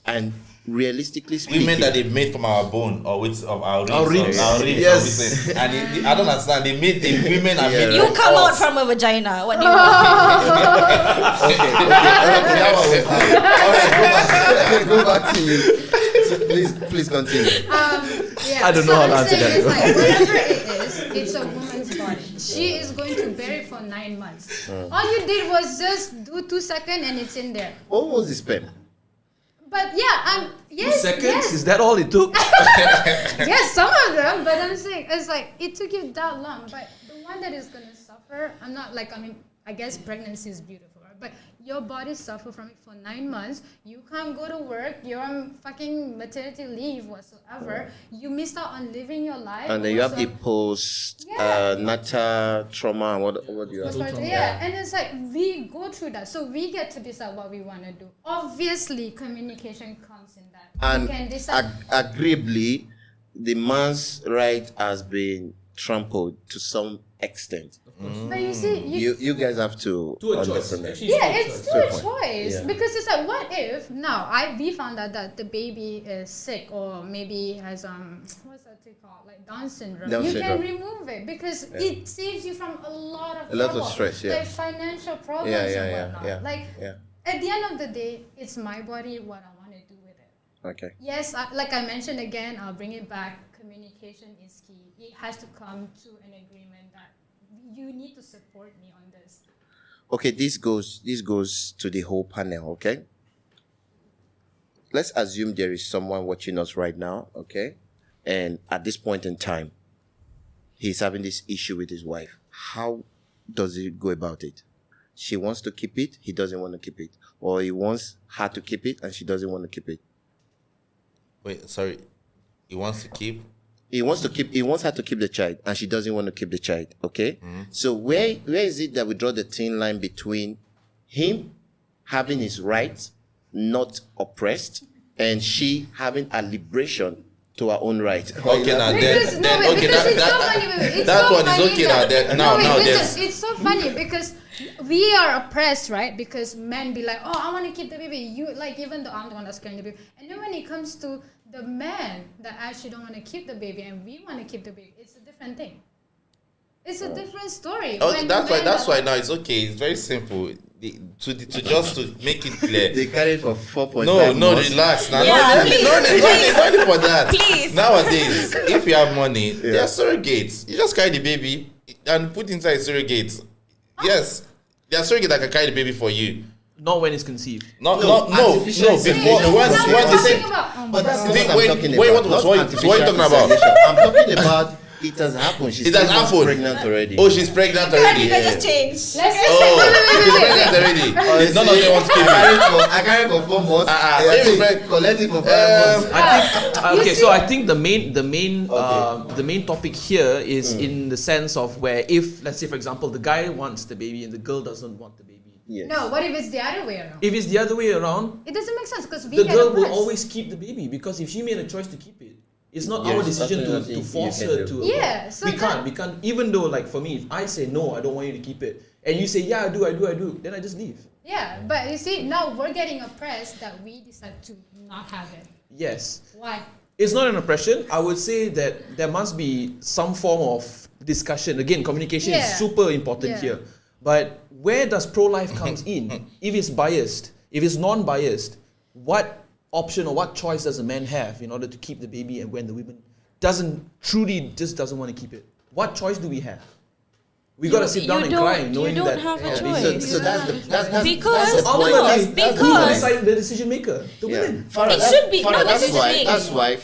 S1: And realistically speaking...
S3: Women that they made from our bone or with of our ribs.
S5: Our ribs.
S3: Our ribs,
S5: Yes.
S3: obviously. And I don't understand. They made the women are made
S2: You
S3: from
S2: come out
S3: us.
S2: from a vagina. What do you want?
S1: Okay. Go back to you. So please continue.
S4: Yeah.
S5: I don't know how to
S4: I'm
S5: answer
S4: saying
S5: that.
S4: It's like, whatever it is, it's a woman's body. She is going to bear it for 9 months. All you did was just do 2 seconds and it's in there.
S1: What was the sperm?
S4: But yeah,
S5: 2
S4: yes,
S5: seconds?
S4: yes,
S5: Is that all it took?
S4: yes, some of them. But I'm saying it's like it took you that long. But the one that is gonna suffer, I'm not like I guess pregnancy is beautiful, right? But your body suffer from it for 9 months. You can't go to work. You're on fucking maternity leave whatsoever. You missed out on living your life.
S1: And then you have the
S4: Yeah.
S1: natal trauma. And what do you have?
S4: Yeah, and it's like we go through that, so we get to decide what we want to do. Obviously, communication comes in that.
S1: And
S4: you can decide.
S1: agreeably, the man's right has been trampled to some extent.
S4: But you see,
S1: You guys have to
S5: To a choice.
S1: understand that.
S5: Actually,
S4: yeah,
S5: to a
S4: it's
S5: choice.
S4: to a
S1: Good point.
S4: choice
S1: Yeah.
S4: because it's like, what if now we found out that the baby is sick or maybe has what's that thing called, like Down syndrome?
S1: Down
S4: you
S1: syndrome.
S4: can remove it because it saves you from a lot of
S1: A lot of
S4: trouble,
S1: stress, yeah.
S4: like financial problems
S1: Yeah,
S4: and
S1: yeah,
S4: whatnot.
S1: yeah.
S4: Like
S1: Yeah.
S4: at the end of the day, it's my body, what I want to do with it.
S1: Okay.
S4: Yes, like I mentioned again, I'll bring it back. Communication is key. It has to come to an agreement that you need to support me on this.
S1: Okay, this goes to the whole panel, okay? Let's assume there is someone watching us right now, okay? And at this point in time, he's having this issue with his wife. How does he go about it? She wants to keep it, he doesn't want to keep it. Or he wants her to keep it and she doesn't want to keep it.
S3: Wait, sorry. He wants to keep.
S1: He wants her to keep the child and she doesn't want to keep the child, okay? So where is it that we draw the thin line between him having his rights not oppressed and she having a liberation to her own right?
S3: Okay, now
S4: Because
S3: then,
S4: no, wait,
S3: okay,
S4: because it's so
S3: that
S4: funny. It's
S3: that
S4: so
S3: one is
S4: funny
S3: okay
S4: that-
S3: now. Then
S4: No,
S3: now
S4: wait,
S3: there's
S4: it's so funny because we are oppressed, right? Because men be like, oh, I want to keep the baby. You like, even though I'm the one that's carrying the baby. And then when it comes to the men that actually don't want to keep the baby and we want to keep the baby, it's a different thing. It's a different story.
S3: Oh,
S4: When the
S3: that's why.
S4: men
S3: That's
S4: are-
S3: why now it's okay. It's very simple. To just to make it clear.
S1: They carry it for 4.5
S3: No,
S1: months.
S3: relax. Now,
S2: Yeah, please,
S3: no need for that.
S2: Please.
S3: Nowadays, if you have money, there are surrogates. You just carry the baby and put inside surrogates. Yes, there are surrogates that can carry the baby for you.
S5: Not when it's conceived.
S3: No,
S1: artificial
S3: before
S1: insemination.
S3: once
S4: That's
S3: they
S4: what I'm
S3: say.
S4: talking about. Oh my
S1: But that's
S4: God.
S1: not
S3: Wait,
S1: what I'm
S3: wait,
S1: talking
S3: wait,
S1: about.
S3: what
S1: Not
S3: are you
S1: artificial
S3: talking about?
S1: insemination. I'm talking about it has happened. She's
S3: It has
S1: 3 months
S3: happened.
S1: pregnant already.
S3: Oh, she's pregnant already.
S2: You can just change.
S4: Let's just
S3: Oh,
S4: say,
S3: she's
S4: wait.
S3: pregnant already.
S1: Oh,
S3: None of them want to keep it.
S1: I carry for 4 months.
S3: if you
S1: Collect it for 5 months.
S5: Okay, so I think the main
S1: Okay.
S5: the main topic here is in the sense of where if, let's say for example, the guy wants the baby and the girl doesn't want the baby.
S1: Yes.
S4: No, what if it's the other way around?
S5: If it's the other way around,
S4: It doesn't make sense because we
S5: the
S4: get
S5: girl will
S4: oppressed.
S5: always keep the baby because if she made a choice to keep it, it's not
S1: Yes,
S5: our decision
S1: that's
S5: to
S1: nothing
S5: force
S1: you can
S5: her
S1: do.
S5: to.
S4: Yeah, so
S5: we
S4: that-
S5: can't. Even though, like for me, if I say no, I don't want you to keep it, and you say yeah, I do, then I just leave.
S4: Yeah, but you see, now we're getting oppressed that we decide to not have it.
S5: Yes.
S4: Why?
S5: It's not an oppression. I would say that there must be some form of discussion. Again, communication
S4: Yeah.
S5: is super important
S4: Yeah.
S5: here. But where does pro-life comes in? If it's biased, if it's non-biased, what option or what choice does a man have in order to keep the baby and when the woman doesn't want to keep it? What choice do we have? We gotta sit down and cry knowing
S2: you don't
S5: that
S2: have a
S5: yeah,
S2: choice.
S1: So that's the
S2: Because-
S1: that's the point.
S5: ultimately,
S1: That's
S5: who's
S2: because-
S5: the decision maker? The
S1: yeah.
S5: women.
S1: Farah,
S2: It should be,
S1: Farah,
S2: not
S1: that's why
S2: necessarily.
S1: that's why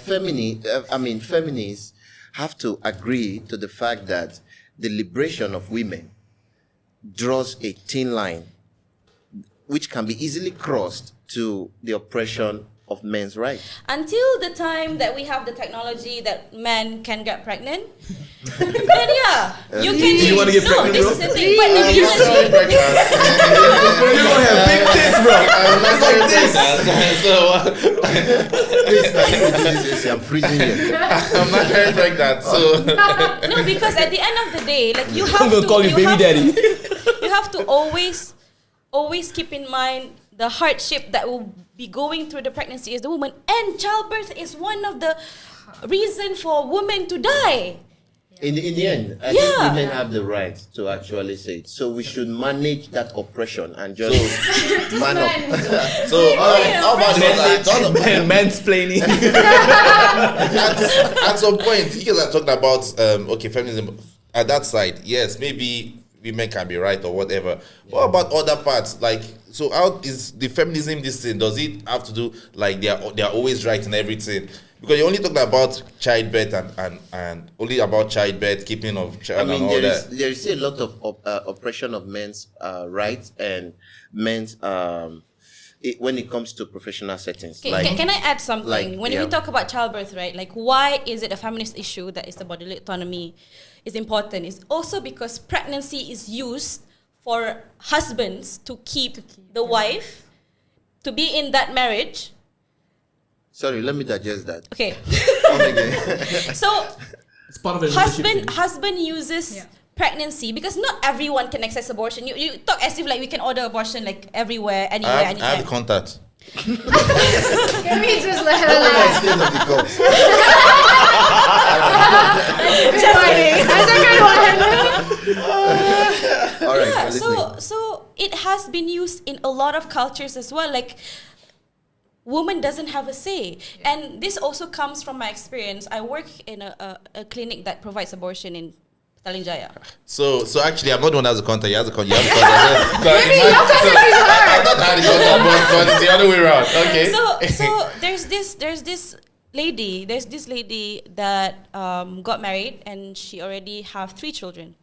S1: feminists have to agree to the fact that the liberation of women draws a thin line which can be easily crossed to the oppression of men's rights.
S2: Until the time that we have the technology that men can get pregnant, then yeah, you can.
S5: You wanna get
S2: no,
S5: pregnant,
S2: this
S5: bro?
S2: is the thing. But if
S3: I'm
S2: you
S3: not very pregnant.
S5: You're gonna have big tits, bro.
S3: I'm not very pregnant. So
S1: I'm freezing here.
S3: I'm not very pregnant. So
S2: no, because at the end of the day, like you have
S5: I'm gonna
S2: to,
S5: call you baby
S2: have
S5: daddy.
S2: you have to always keep in mind the hardship that will be going through the pregnancy as the woman, and childbirth is one of the reason for women to die.
S1: In the end, I think
S2: Yeah.
S1: women have the right to actually say it. So we should manage that oppression and just man up.
S3: So how about
S5: Mansplaining.
S3: at some point, you guys are talking about okay, feminism at that side. Yes, maybe women can be right or whatever. What about other parts? Like, so how is the feminism this thing? Does it have to do like they are always right in everything? Because you're only talking about childbirth and only about childbirth, keeping of
S1: I
S3: child
S1: mean,
S3: and all that.
S1: there is a lot of oppression of men's rights and men's when it comes to professional settings.
S2: Okay, can I add something?
S1: like,
S2: When
S1: yeah.
S2: we talk about childbirth, right? Like, why is it a feminist issue that is the bodily autonomy is important? It's also because pregnancy is used for husbands to keep the wife, to be in that marriage.
S1: Sorry, let me digest that.
S2: Okay,
S1: Come again.
S2: so
S5: It's part of a leadership thing.
S2: husband uses
S4: Yeah.
S2: pregnancy, because not everyone can access abortion. You talk as if like we can order abortion like everywhere, anywhere,
S3: I have
S2: anytime.
S3: the contact.
S4: Can we just let her
S1: How will I
S4: laugh?
S1: explain the because?
S2: Just kidding.
S4: That's a good one.
S1: All right,
S2: Yeah,
S1: I'm listening.
S2: so it has been used in a lot of cultures as well. Like, woman doesn't have a say, and this also comes from my experience. I work in a clinic that provides abortion in Talinjaya.
S3: So actually, I'm not the one that has the contact. You have the contact. You have the contact.
S4: Maybe your contact is her.
S3: I thought I had the contact, but it's the other way around. Okay.
S2: So there's this lady that got married, and she already have 3 children.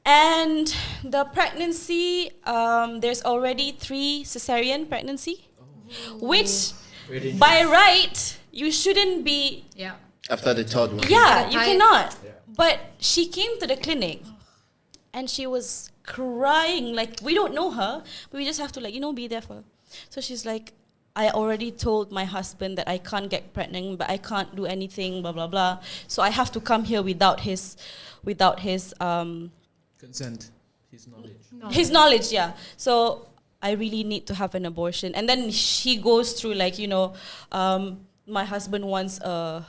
S2: And the pregnancy, there's already 3 cesarean pregnancy, which by right you shouldn't be.
S4: Yeah.
S1: After the third one.
S2: Yeah,
S4: The
S2: you
S4: type.
S2: cannot. But she came to the clinic, and she was crying like we don't know her, but we just have to be there for her. So she's like, I already told my husband that I can't get pregnant, but I can't do anything, blah blah blah. So I have to come here without his
S5: Consent, his knowledge.
S4: No.
S2: his knowledge, yeah. So I really need to have an abortion. And then she goes through my husband wants a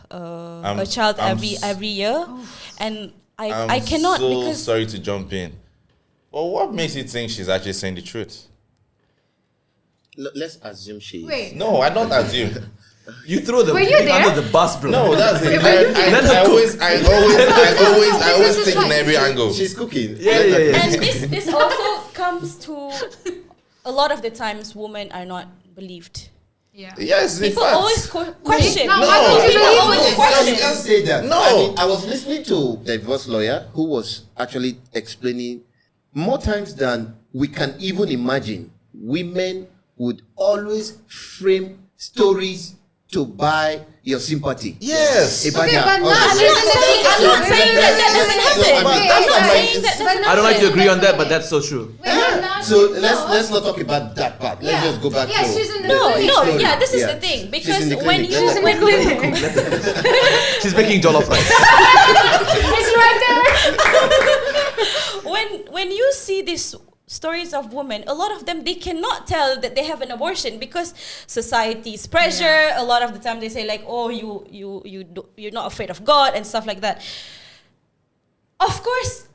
S2: child every year, and I cannot
S3: so
S2: because
S3: sorry to jump in. Well, what makes you think she's actually saying the truth?
S1: Let's assume she is.
S4: Wait.
S3: No, I don't assume.
S5: You throw the
S4: Were you
S5: thing under
S4: there?
S5: the bus, bro.
S3: No, that's it.
S5: Let her
S3: I always
S4: This is
S3: think in
S4: right.
S3: every angle.
S1: She's cooking.
S5: Yeah.
S2: and this also comes to a lot of the times women are not believed.
S4: Yeah.
S3: Yes, in
S2: People
S3: fact.
S2: always question.
S4: No,
S3: No,
S4: why don't you
S2: people
S4: believe
S2: always
S4: this?
S1: You
S2: question.
S1: can't say that.
S3: No.
S1: I mean, I was listening to a divorce lawyer who was actually explaining more times than we can even imagine. Women would always frame stories to buy your sympathy.
S3: Yes.
S1: About
S4: Okay,
S1: their
S4: but not
S1: husband.
S2: I'm not saying that doesn't happen.
S1: I mean,
S2: I'm not
S1: that's
S2: saying that
S1: my-
S2: doesn't
S5: I don't like to
S2: happen.
S5: agree on that, but that's so true.
S4: Wait, but not-
S1: So
S4: no.
S1: let's not talk about that part. Let's just go back
S4: Yeah,
S1: to
S4: she's in the
S2: No,
S4: clinic.
S2: no, yeah, this is
S1: Yeah.
S2: the thing.
S1: She's
S2: Because
S1: in the
S2: when
S1: clinic.
S2: you
S1: She's in the
S2: when,
S5: She's making jollof rice.
S4: It's right there.
S2: when you see these stories of women, a lot of them they cannot tell that they have an abortion because society's pressure. A lot of the time they say like, oh, you're not afraid of God and stuff like that. Of course,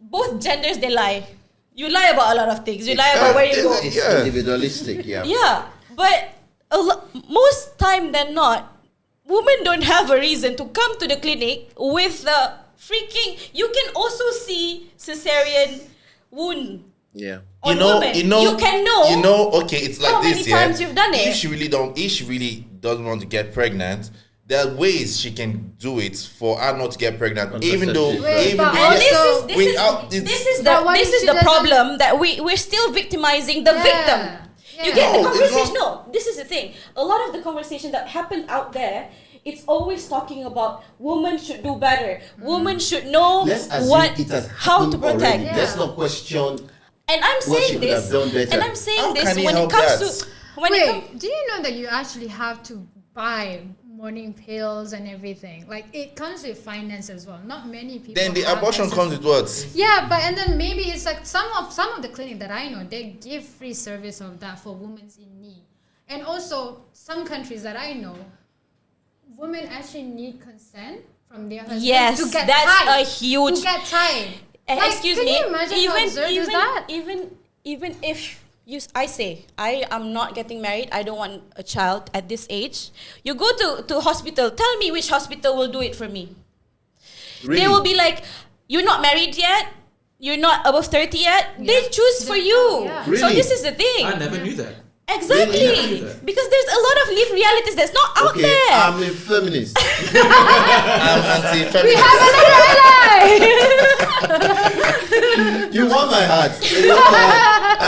S2: both genders they lie. You lie about a lot of things. You lie about where you go.
S1: It's
S3: Yeah.
S1: individualistic, yeah.
S2: Yeah, but most time than not, women don't have a reason to come to the clinic with the freaking. You can also see cesarean wound.
S1: Yeah.
S2: On women. You can know.
S3: Okay, it's like
S2: how
S3: this.
S2: many
S3: Yeah.
S2: times you've done it.
S3: If she really doesn't want to get pregnant, there are ways she can do it for her not to get pregnant. Even though,
S4: Wait,
S3: even
S4: but
S3: though,
S2: And
S4: also-
S2: this is
S4: But what
S2: this
S4: if
S2: is
S4: she
S2: the
S4: doesn't-
S2: problem that we're still victimizing the victim. You get the
S3: No, it's
S2: conversation.
S3: not-
S2: No, this is the thing. A lot of the conversation that happened out there, it's always talking about women should do better. Women should know
S1: Let's assume
S2: what
S1: it has
S2: how to
S1: happened
S2: protect.
S1: already.
S4: Yeah.
S1: Let's not question.
S2: And I'm
S1: What she
S2: saying
S1: could have
S2: this,
S1: done better.
S2: and I'm saying
S3: How
S2: this
S3: can you
S2: when it
S3: help
S2: comes
S3: that?
S2: to when it comes.
S4: Wait, do you know that you actually have to buy morning pills and everything? Like it comes with finance as well. Not many people.
S3: then the
S4: have
S3: abortion
S4: access
S3: comes
S4: to-
S3: with what?
S4: Yeah, but and then maybe it's like some of the clinic that I know, they give free service of that for women in need. And also some countries that I know, women actually need consent from their husband
S2: Yes,
S4: to get
S2: that's
S4: tied.
S2: a huge.
S4: To get tied. Like,
S2: Excuse
S4: can
S2: me.
S4: you imagine how absurd is that?
S2: Even if I say I am not getting married, I don't want a child at this age. You go to hospital. Tell me which hospital will do it for me.
S1: Really?
S2: They will be like, you're not married yet. You're not above 30 yet. They
S4: Yeah.
S2: choose for you.
S4: Yeah.
S2: So
S1: Really?
S2: this is the thing.
S5: I never knew that.
S2: Exactly.
S5: Really?
S2: Because there's a lot of lived realities that's not out
S1: Okay,
S2: there.
S1: I'm a feminist.
S3: I'm anti-feminist.
S4: We have another ally.
S1: You want my heart. You want my heart.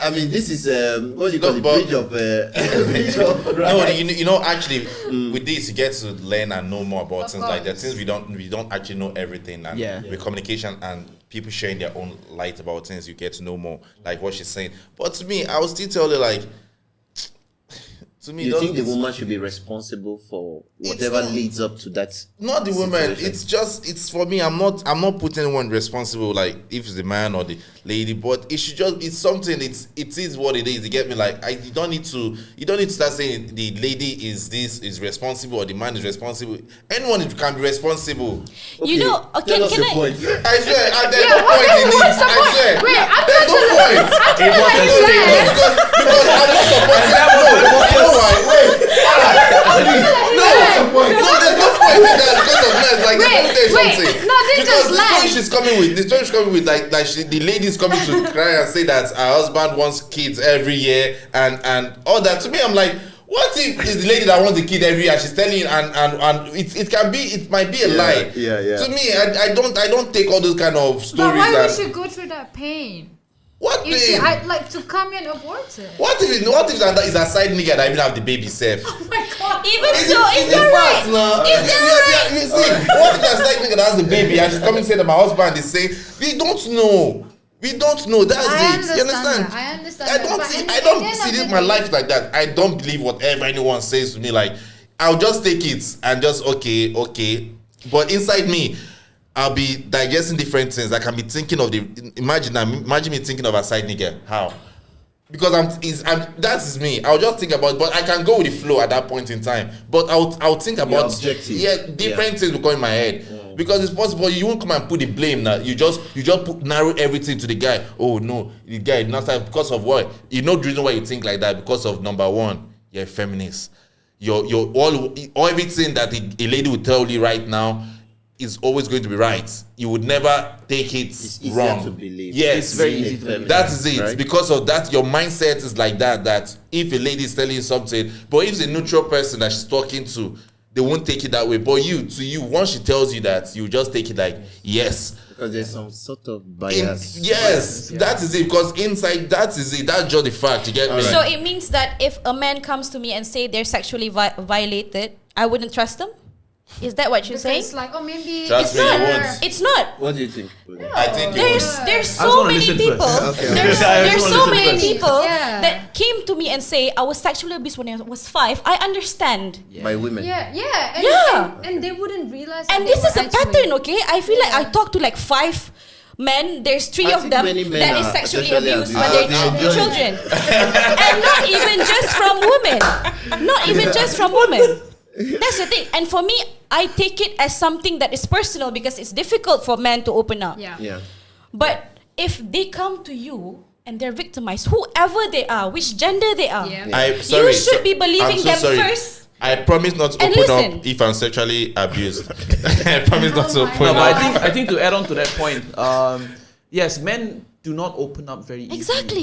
S1: I mean, this is what do you call
S3: No,
S1: it?
S3: but-
S1: Bridge of bridge of
S3: No,
S1: right.
S3: you know, actually, with this, you get to learn and know more about
S4: Of
S3: things like that.
S4: course.
S3: Since we don't actually know everything, and
S5: Yeah.
S3: with communication and people sharing their own light about things, you get to know more. Like what she's saying. But to me, I will still tell you, like, To me,
S1: You
S3: those-
S1: think the woman should be responsible for whatever
S3: not-
S1: leads up to that?
S3: not the woman.
S1: situation?
S3: It's for me. I'm not putting anyone responsible, like if it's the man or the lady, but it should just, it's something. It is what it is. You get me? Like you don't need to start saying the lady is responsible or the man is responsible. Anyone can be responsible.
S2: You know, okay,
S1: tell us
S2: can
S1: your
S2: I?
S1: point.
S3: I swear, there's no point in it.
S4: what's the
S3: I
S4: point?
S3: swear,
S4: Wait, I'm
S3: there's no point.
S5: It was a statement.
S3: Because I'm not supporting that. No, you know why? Wait. No, there's no point in that because of men. Like, let me tell you something.
S4: No, they
S3: Because
S4: just
S3: the story
S4: lie.
S3: she's coming with, like the lady's coming to cry and say that her husband wants kids every year and all that. To me, I'm like, what if it's the lady that wants the kid every year? She's telling you, and it might be a lie.
S1: Yeah.
S3: To me, I don't take all those kind of stories.
S4: But why
S3: and
S4: would you go through that pain?
S3: what
S4: You see,
S3: thing?
S4: I like to come here and abort it.
S3: What if it's a side nigga that even have the baby safe?
S4: Oh my god.
S2: Even so, is that right?
S3: Is that right? You see, what if that side nigga that has the baby and she's coming to say that my husband is saying, we don't know. We don't know. That's it. You understand?
S4: I understand.
S3: I don't see this my life like that. I don't believe whatever anyone says to me. Like, I'll just take it and just okay. But inside me, I'll be digesting different things. I can be thinking of imagine me thinking of a side nigga. How? Because that is me. I'll just think about, but I can go with the flow at that point in time. But I'll think about different things will come in my head. Because it's possible you won't come and put the blame now. You just narrow everything to the guy. Oh no, the guy not because of what? You know the reason why you think like that, because of number one, you're a feminist. You're all everything that a lady will tell you right now is always going to be right. You would never take it
S1: It's easier
S3: wrong.
S1: to believe.
S3: Yes,
S5: It's very easy to believe.
S3: that is it.
S1: Right?
S3: Because of that, your mindset is like that. That if a lady is telling you something, but if it's a neutral person that she's talking to, they won't take it that way. But once she tells you that, you just take it like yes.
S1: Because there's some sort of bias.
S3: Yes, that is it. Because inside, that is it. That's just the fact. You get me?
S2: So it means that if a man comes to me and say they're sexually violated, I wouldn't trust them? Is that what you're saying?
S4: It's like, oh, maybe
S3: Trust
S4: it's
S3: me, you
S4: not.
S3: won't.
S2: It's not.
S1: What do you think?
S3: I think
S2: There's
S5: I just
S2: so
S5: wanna
S2: many
S5: listen
S2: people.
S5: first.
S1: Okay.
S2: There's
S5: I just wanna
S2: so
S5: listen
S2: many
S5: first.
S2: people
S4: Yeah.
S2: that came to me and say I was sexually abused when I was 5. I understand.
S1: By women.
S4: And they wouldn't realize.
S2: And
S4: that
S2: this
S4: they
S2: is a
S4: were actually-
S2: pattern, okay? I feel like I talked to like 5 men. There's 3
S1: I
S2: of
S1: think
S2: them
S1: many men
S2: that is
S1: are
S2: sexually
S1: sexually
S2: abused
S1: abused.
S2: when
S1: They
S2: they're
S1: enjoy it.
S2: children. And not even just from women. Not even just from women. That's the thing. And for me, I take it as something that is personal because it's difficult for men to open up.
S1: Yeah.
S2: But if they come to you and they're victimized, whoever they are, which gender they are,
S4: Yeah.
S2: you should be believing them first.
S3: I promise not to
S2: And
S3: open
S2: listen.
S3: up if I'm sexually abused. I promise not to
S4: Oh my
S3: open
S5: No, but
S3: up.
S5: I think to add on to that point, yes, men do not open up very easily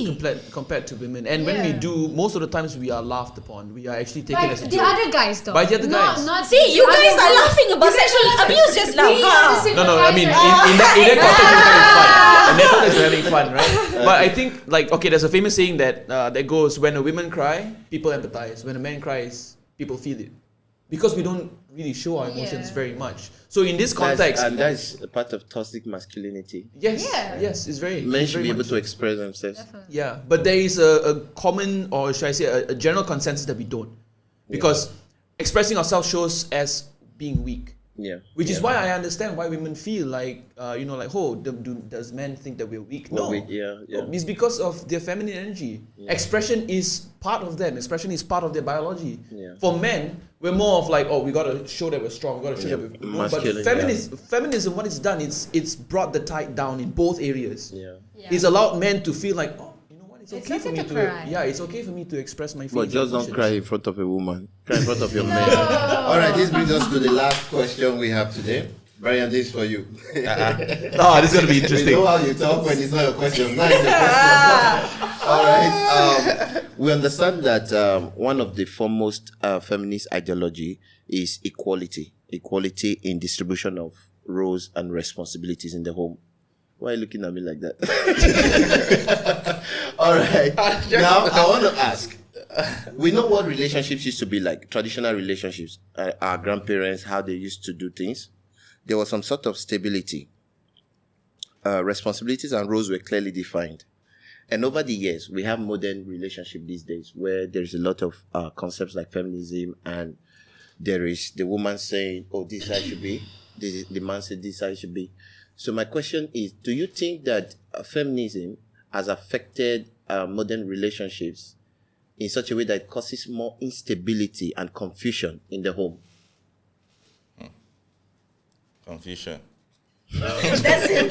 S2: Exactly.
S5: compared to women. And when we
S4: Yeah.
S5: do, most of the times we are laughed upon. We are actually taken
S4: Like
S5: as a
S4: the
S5: joke.
S4: other guys, though.
S5: By the other guys.
S4: Not
S2: See, you
S4: the
S2: guys
S4: other
S2: are
S4: ones.
S2: laughing about sexual abuse just now.
S4: We
S2: Ha.
S4: are the
S5: No, I mean, in
S4: sympathizers.
S5: that context, we're having fun. In that context, we're having fun, right? But I think, like, okay, there's a famous saying that goes, when a woman cry, people empathize. When a man cries, people feel it. Because we don't really show our emotions
S4: Yeah.
S5: very much. So in this context,
S1: And that's a part of toxic masculinity.
S5: yes,
S4: Yeah.
S5: yes, it's very.
S1: Men
S5: it's
S1: should
S5: very
S1: be able
S5: much
S1: to
S5: so.
S1: express themselves.
S4: Definitely.
S5: Yeah, but there is a common, or should I say, a general consensus that we don't. Because expressing ourselves shows as being weak.
S1: Yeah.
S5: Which is why I understand why women feel like, does men think that we're weak?
S1: Well,
S5: No.
S1: yeah.
S5: No, it's because of their feminine energy. Expression is part of them. Expression is part of their biology.
S1: Yeah.
S5: For men, we're more of like, we gotta show that we're strong. We gotta show that we're
S1: Masculine,
S5: But feminism, what it's done, it's brought the tide down in both areas.
S1: Yeah.
S5: It's allowed men to feel like, you know what, it's
S4: It's
S5: okay for
S4: okay
S5: me
S4: to
S5: to
S4: cry.
S5: yeah, it's okay for me to express my
S1: But
S5: feelings.
S1: just
S5: and
S1: don't
S5: emotions.
S1: cry in front of a woman. Cry in front of your man. All right, this brings us to the last question we have today. Brian, this is for you.
S5: Oh, this is gonna be
S1: We
S5: interesting.
S1: know how you talk when it's not your question. Now it's your question. All right. We understand that one of the foremost feminist ideology is equality. Equality in distribution of roles and responsibilities in the home. Why are you looking at me like that? All right. Now, I want to ask. We know what relationships used to be like, traditional relationships. Our grandparents, how they used to do things. There was some sort of stability. Responsibilities and roles were clearly defined. And over the years, we have modern relationship these days where there's a lot of concepts like feminism, and there is the woman saying, oh, this is how it should be. The man said this is how it should be. So my question is, do you think that feminism has affected modern relationships in such a way that it causes more instability and confusion in the home?
S3: Confusion.
S2: That's it.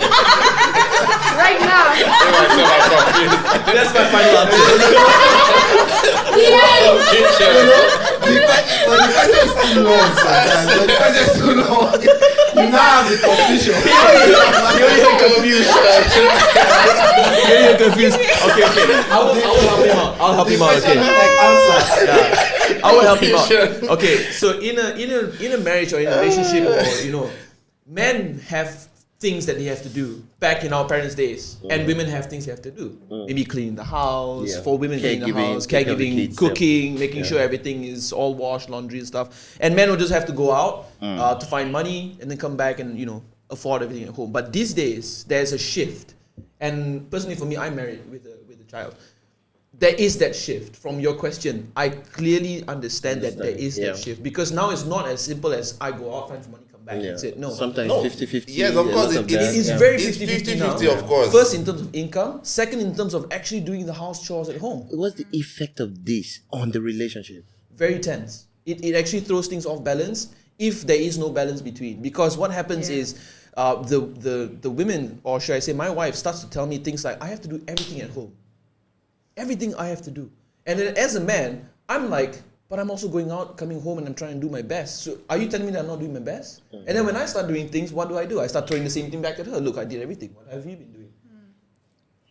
S4: Right now.
S5: That's my final answer.
S1: The question is too long sometimes. The question is too long. You now have the confusion.
S5: You're confused. Okay. I'll help him out. Okay. Yeah. I will help him out. Okay. So in a marriage or in a relationship, or men have things that they have to do back in our parents' days, and women have things they have to do. Maybe cleaning the house, for women cleaning the house, caregiving, cooking, making sure everything is all washed, laundry and stuff. And men will just have to go out to find money and then come back and afford everything at home. But these days there's a shift, and personally for me, I'm married with a child. There is that shift. From your question, I clearly understand that there is that shift, because now it's not as simple as I go out, find money, come back. That's it. No.
S1: Sometimes 50-50.
S3: Yes, of course.
S5: It's very 50-50 now.
S3: 50-50, of course.
S5: First, in terms of income. Second, in terms of actually doing the house chores at home.
S1: What's the effect of this on the relationship?
S5: Very tense. It actually throws things off balance if there is no balance between. Because what happens is the women, or should I say my wife, starts to tell me things like, I have to do everything at home. Everything I have to do. And then as a man, I'm like, but I'm also going out, coming home, and I'm trying to do my best. So are you telling me that I'm not doing my best? And then when I start doing things, what do? I start throwing the same thing back at her. Look, I did everything. What have you been doing?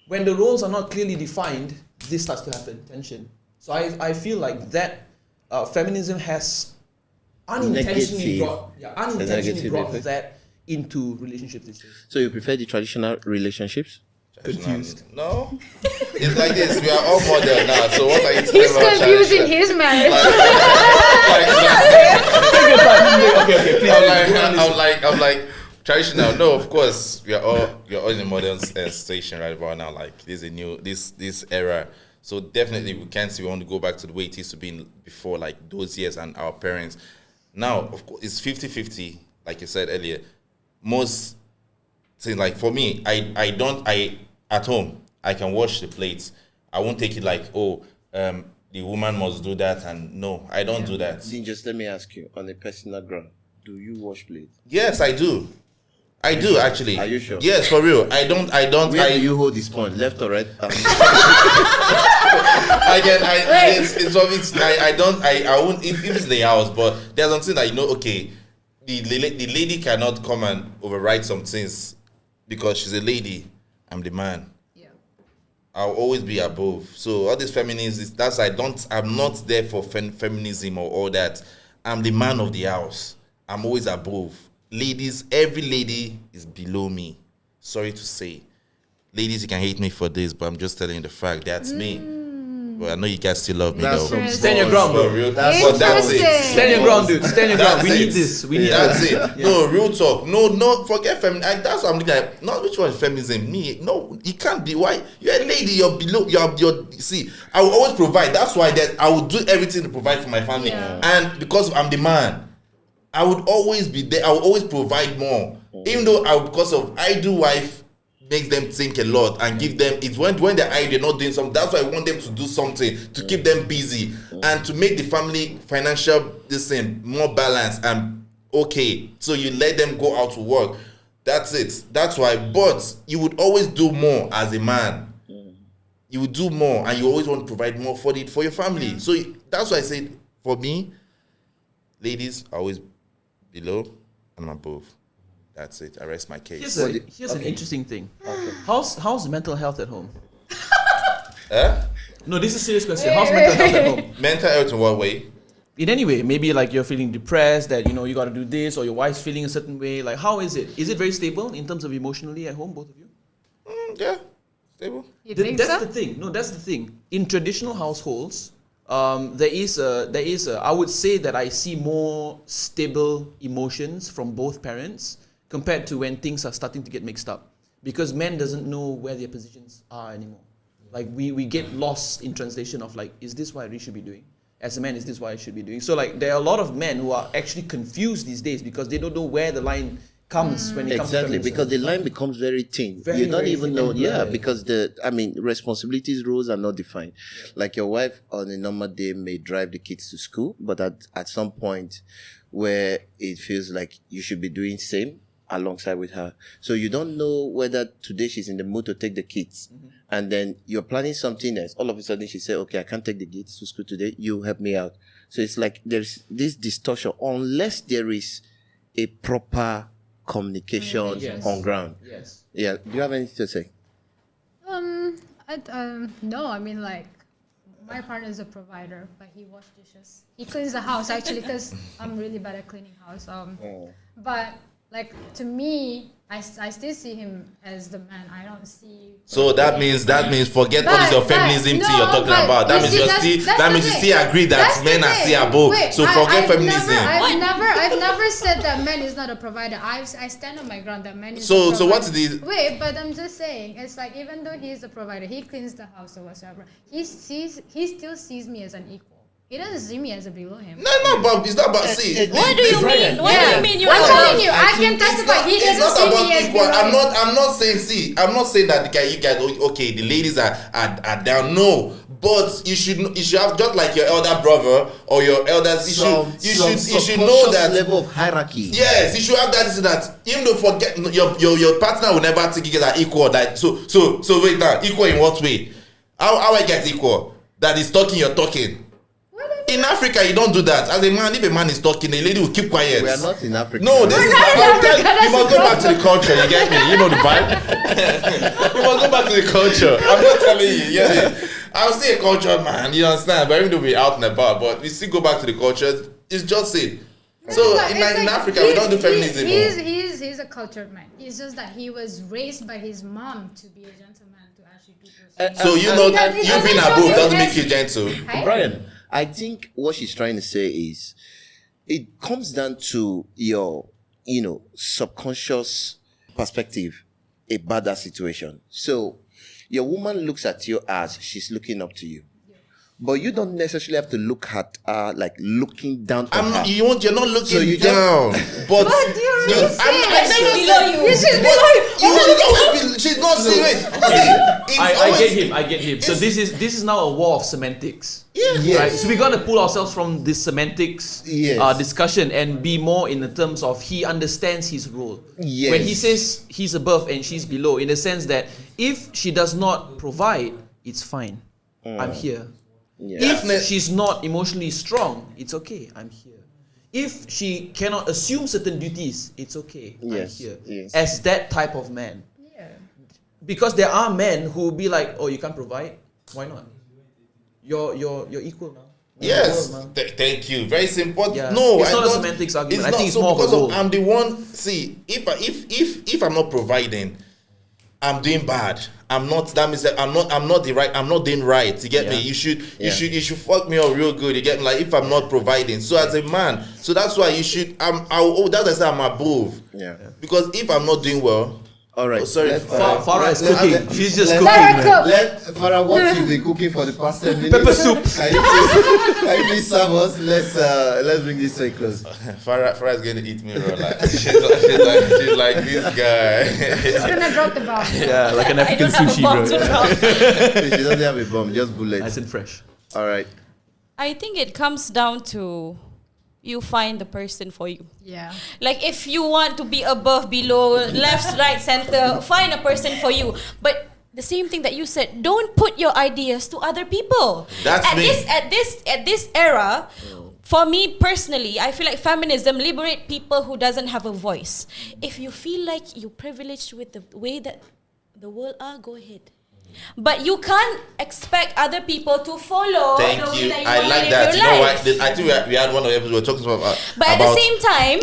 S5: When the roles are not clearly defined, this starts to happen, tension. So I feel like that feminism has unintentionally brought that into relationships these days.
S1: So you prefer the traditional relationships?
S5: Confused.
S3: No, it's like this. We are all modern now. So what are you telling
S4: He's confusing his marriage.
S5: Okay, please.
S3: I'm like traditional. No, of course you're all in a modern station right about now. Like this is a new this era. So definitely we can't say we want to go back to the way it used to be before, like those years and our parents. Now, of course, it's 50-50, like you said earlier. Most things, like for me, I at home, I can wash the plates. I won't take it like, the woman must do that, and no, I don't do that.
S1: Then just let me ask you, on a personal ground, do you wash plates?
S3: Yes, I do. I do actually.
S1: Are you sure?
S3: Yes, for real. I don't.
S1: Where do you hold this point, left or right?
S3: I won't, if it's the house, but there's something that okay, the lady cannot come and override some things because she's a lady. I'm the man. Yeah. I'll always be above. So all this feminism, I'm not there for feminism or all that. I'm the man of the house. I'm always above. Ladies, every lady is below me. Sorry to say. Ladies, you can hate me for this, but I'm just telling you the fact. That's me. Well, I know you guys still love me though.
S5: Stand your ground, bro.
S3: That's it.
S5: Stand your ground, dude. Stand your ground. We need this.
S3: That's it. Yeah. No, real talk. No, forget feminism. That's what I'm looking at. Not which one is feminism. Me, no, it can't be. Why? You're a lady. You're below. You're. See, I will always provide. That's why I will do everything to provide for my family. Yeah. And because I'm the man, I would always be there. I will always provide more. Even though because of ideal wife makes them think a lot and give them, it's when they're not doing something. That's why I want them to do something to keep them busy and to make the family financial more balanced and okay. So you let them go out to work. That's it. That's why. But you would always do more as a man. You would do more, and you always want to provide more for your family. So that's why I said, for me, ladies are always below and I'm above. That's it. I rest my case.
S5: Here's an interesting thing. Okay. How's mental health at home? No, this is a serious question. How's mental health at home?
S3: Mental health in what way?
S5: In any way. Maybe like you're feeling depressed, that you got to do this, or your wife's feeling a certain way. Like, how is it? Is it very stable in terms of emotionally at home, both of you?
S3: Yeah, stable.
S5: That's the thing. No, that's the thing. In traditional households, there is a. I would say that I see more stable emotions from both parents compared to when things are starting to get mixed up, because men doesn't know where their positions are anymore. Like we get lost in translation of like, is this what I really should be doing? As a man, is this what I should be doing? So like there are a lot of men who are actually confused these days because they don't know where the line comes when it comes to
S1: Exactly,
S5: feminism.
S1: because the line becomes very thin.
S5: Very,
S1: You don't
S5: very
S1: even
S5: thin
S1: know,
S5: and blurred.
S1: because responsibilities, roles are not defined. Like your wife on a normal day may drive the kids to school, but at some point where it feels like you should be doing same alongside with her. So you don't know whether today she's in the mood to take the kids. And then you're planning something else. All of a sudden she said, okay, I can't take the kids to school today. You help me out. So it's like there's this distortion unless there is a proper communication
S5: Yes.
S1: on ground.
S5: Yes.
S1: Yeah. Do you have anything to say?
S4: No, I mean, like, my partner is a provider, but he washes dishes. He cleans the house, actually, because I'm really bad at cleaning house. But, like, to me, I still see him as the man. I don't see...
S3: So that means forget what is your feminism thing you're talking about. That means you still agree that men are still above. So forget feminism.
S4: I've never said that man is not a provider. I stand on my ground that man is
S3: So
S4: a provider.
S3: what's the...
S4: Wait, but I'm just saying, it's like even though he is a provider, he cleans the house or whatever. He still sees me as an equal. He doesn't see me as a below him.
S3: No, but it's not about see.
S2: What do you mean? What do you mean? You're
S4: I'm
S2: above?
S4: telling you, I can testify. He
S3: It's
S4: doesn't
S3: not
S4: see
S3: about
S4: me as
S3: equal.
S4: below him.
S3: I'm not saying that you guys okay, the ladies are down. No, but you should have, just like your elder brother or your elders. You should know that
S1: level of hierarchy.
S3: Yes, you should have that even though forget your partner will never think you guys are equal. That so wait now, equal in what way? How I get equal? That is talking, you're talking. In Africa, you don't do that. As a man, if a man is talking, the lady will keep quiet.
S1: We are not in Africa.
S3: No, this is
S4: not in Africa,
S3: you must go back to the culture. You get me? You know the vibe. You must go back to the culture. I'm not telling you. Yeah, I'm still a cultured man. You understand? But even though we're out and about, but we still go back to the culture. It's just it. So in Africa, we don't do feminism.
S4: He's a cultured man. It's just that he was raised by his mom to be a gentleman to actually do those things.
S3: So you being above doesn't make you gentle.
S1: Brian, I think what she's trying to say is it comes down to your, subconscious perspective about that situation. So your woman looks at you as she's looking up to you. But you don't necessarily have to look at her like looking down on her.
S3: You're not looking
S1: So you
S3: down. But
S4: What do you really say?
S2: She's below you.
S4: This is below you.
S3: She's not serious.
S5: I get him. So this is now a war of semantics.
S1: Yes.
S5: Right? So we got to pull ourselves from this semantics
S1: Yes.
S5: discussion and be more in the terms of he understands his role.
S1: Yes.
S5: When he says he's above and she's below, in the sense that if she does not provide, it's fine. I'm here.
S1: Yeah.
S5: If she's not emotionally strong, it's okay. I'm here. If she cannot assume certain duties, it's okay.
S1: Yes,
S5: I'm here.
S1: yes.
S5: As that type of man.
S4: Yeah.
S5: Because there are men who will be like, oh, you can't provide? Why not? You're equal now.
S3: Yes,
S5: World, man.
S3: thank you. Very simple.
S5: Yeah.
S3: No,
S5: It's
S3: I
S5: not a
S3: don't-
S5: semantics argument.
S3: It's
S5: I
S3: not
S5: think it's
S3: so
S5: more of a
S3: because
S5: role.
S3: I'm the one. See, if I'm not providing, I'm doing bad. I'm not. That means that I'm not doing right. You get me? You should fuck me up real good. You get me? Like if I'm not providing. So as a man, so that's why you should. That's why I say I'm above.
S1: Yeah.
S3: Because if I'm not doing well,
S1: All right.
S3: Oh, sorry.
S5: Farah is cooking. She's just cooking.
S4: Farah
S5: Man.
S4: cook.
S1: Let Farah, what you've been cooking for the past 10 minutes?
S5: Pepper soup.
S1: Can you please serve us? Let's bring this to a close.
S3: Farah is going to eat me raw. Like, she's like this guy.
S4: He's gonna drop the bomb.
S5: Yeah, like an
S2: I
S5: African
S2: don't have a
S5: sushi,
S2: bomb to
S5: bro.
S2: drop.
S1: She doesn't have a bomb, just bullets.
S5: Nice and fresh.
S1: All right.
S2: I think it comes down to you find the person for you.
S4: Yeah.
S2: Like if you want to be above, below, left, right, center, find a person for you. But the same thing that you said, don't put your ideas to other people.
S3: That's
S2: at
S3: me.
S2: this era, for me personally, I feel like feminism liberate people who doesn't have a voice. If you feel like you're privileged with the way that the world are, go ahead. But you can't expect other people to follow the
S3: Thank
S2: way
S3: you.
S2: that you
S3: I
S2: want
S3: like
S2: to
S3: that.
S2: live
S3: You
S2: your
S3: know
S2: life.
S3: what? I think we had one of the episodes we were talking about.
S2: But at the same time,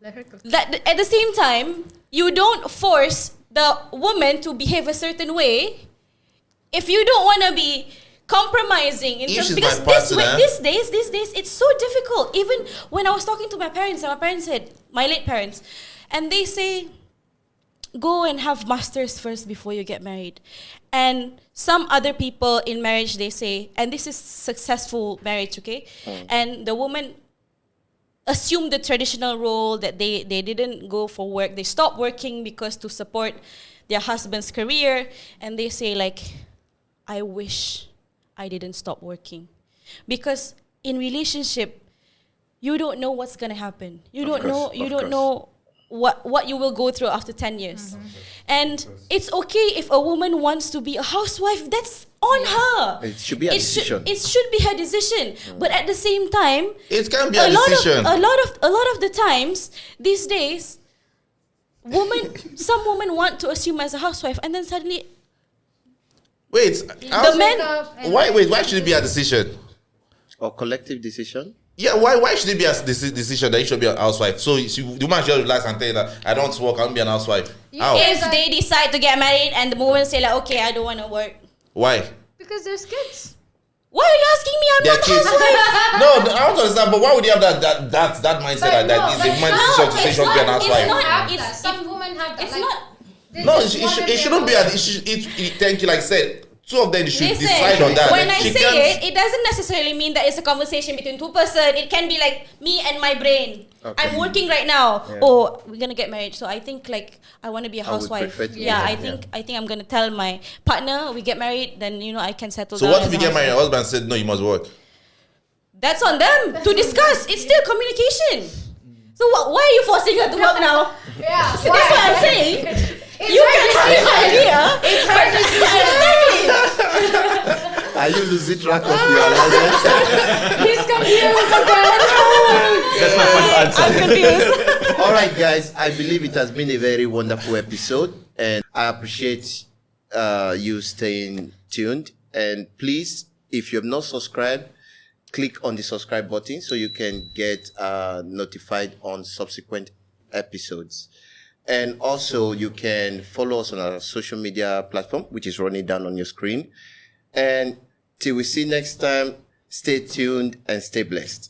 S4: Let her cook.
S2: at the same time, you don't force the woman to behave a certain way if you don't want to be compromising in
S3: If
S2: terms
S3: she's
S2: because
S3: my partner.
S2: these days it's so difficult. Even when I was talking to my parents, and my parents said, my late parents, and they say, go and have masters first before you get married. And some other people in marriage, they say, and this is successful marriage, okay? And the woman assumed the traditional role that they didn't go for work. They stopped working because to support their husband's career. And they say like, I wish I didn't stop working. Because in relationship, you don't know what's gonna happen. You don't know what you will go through after 10 years. And it's okay if a woman wants to be a housewife, that's on her.
S1: It should be a decision.
S2: It should be her decision. But at the same time,
S3: It can be a decision.
S2: a lot of the times these days, some women want to assume as a housewife, and then suddenly
S3: Wait,
S2: the men.
S3: why should it be a decision?
S1: Or collective decision.
S3: Yeah, why should it be a decision that you should be a housewife? So the woman should relax and tell you that I don't work, I won't be an housewife. How?
S2: If they decide to get married and the woman say like, okay, I don't want to work.
S3: Why?
S4: Because there's kids.
S2: Why are you asking me? I'm
S3: Their
S2: not a
S3: kids.
S2: housewife.
S3: No, I want to understand, but why would you have that mindset like that? It's a woman's decision to say she won't be an housewife.
S4: Some women have that.
S2: It's
S4: like,
S2: not.
S3: No, it shouldn't be. Thank you. Like I said, two of them should decide on that.
S2: When I
S3: She
S2: say
S3: can't-
S2: it doesn't necessarily mean that it's a conversation between two person. It can be like me and my brain.
S1: Okay.
S2: I'm working right now.
S1: Yeah.
S2: Oh, we're gonna get married. So I think like I want to be a
S1: I would
S2: housewife.
S1: prefer to be
S2: Yeah,
S1: married,
S2: I think I'm gonna tell my partner we get married. Then I can settle
S3: So
S2: down.
S3: what
S2: as
S3: if you
S2: a
S3: get married? Your
S2: housewife.
S3: husband said no, you must work.
S2: That's on them to discuss. It's still communication. So why are you forcing her to work now?
S4: Yeah.
S2: So that's what I'm saying. You can have your idea. It's her decision.
S1: Are you losing track of your alignment?
S4: He's confused again.
S5: That's my final answer.
S2: I'm confused.
S1: All right, guys. I believe it has been a very wonderful episode, and I appreciate you staying tuned. And please, if you have not subscribed, click on the subscribe button so you can get notified on subsequent episodes. And also, you can follow us on our social media platform, which is running down on your screen. And till we see next time, stay tuned and stay blessed.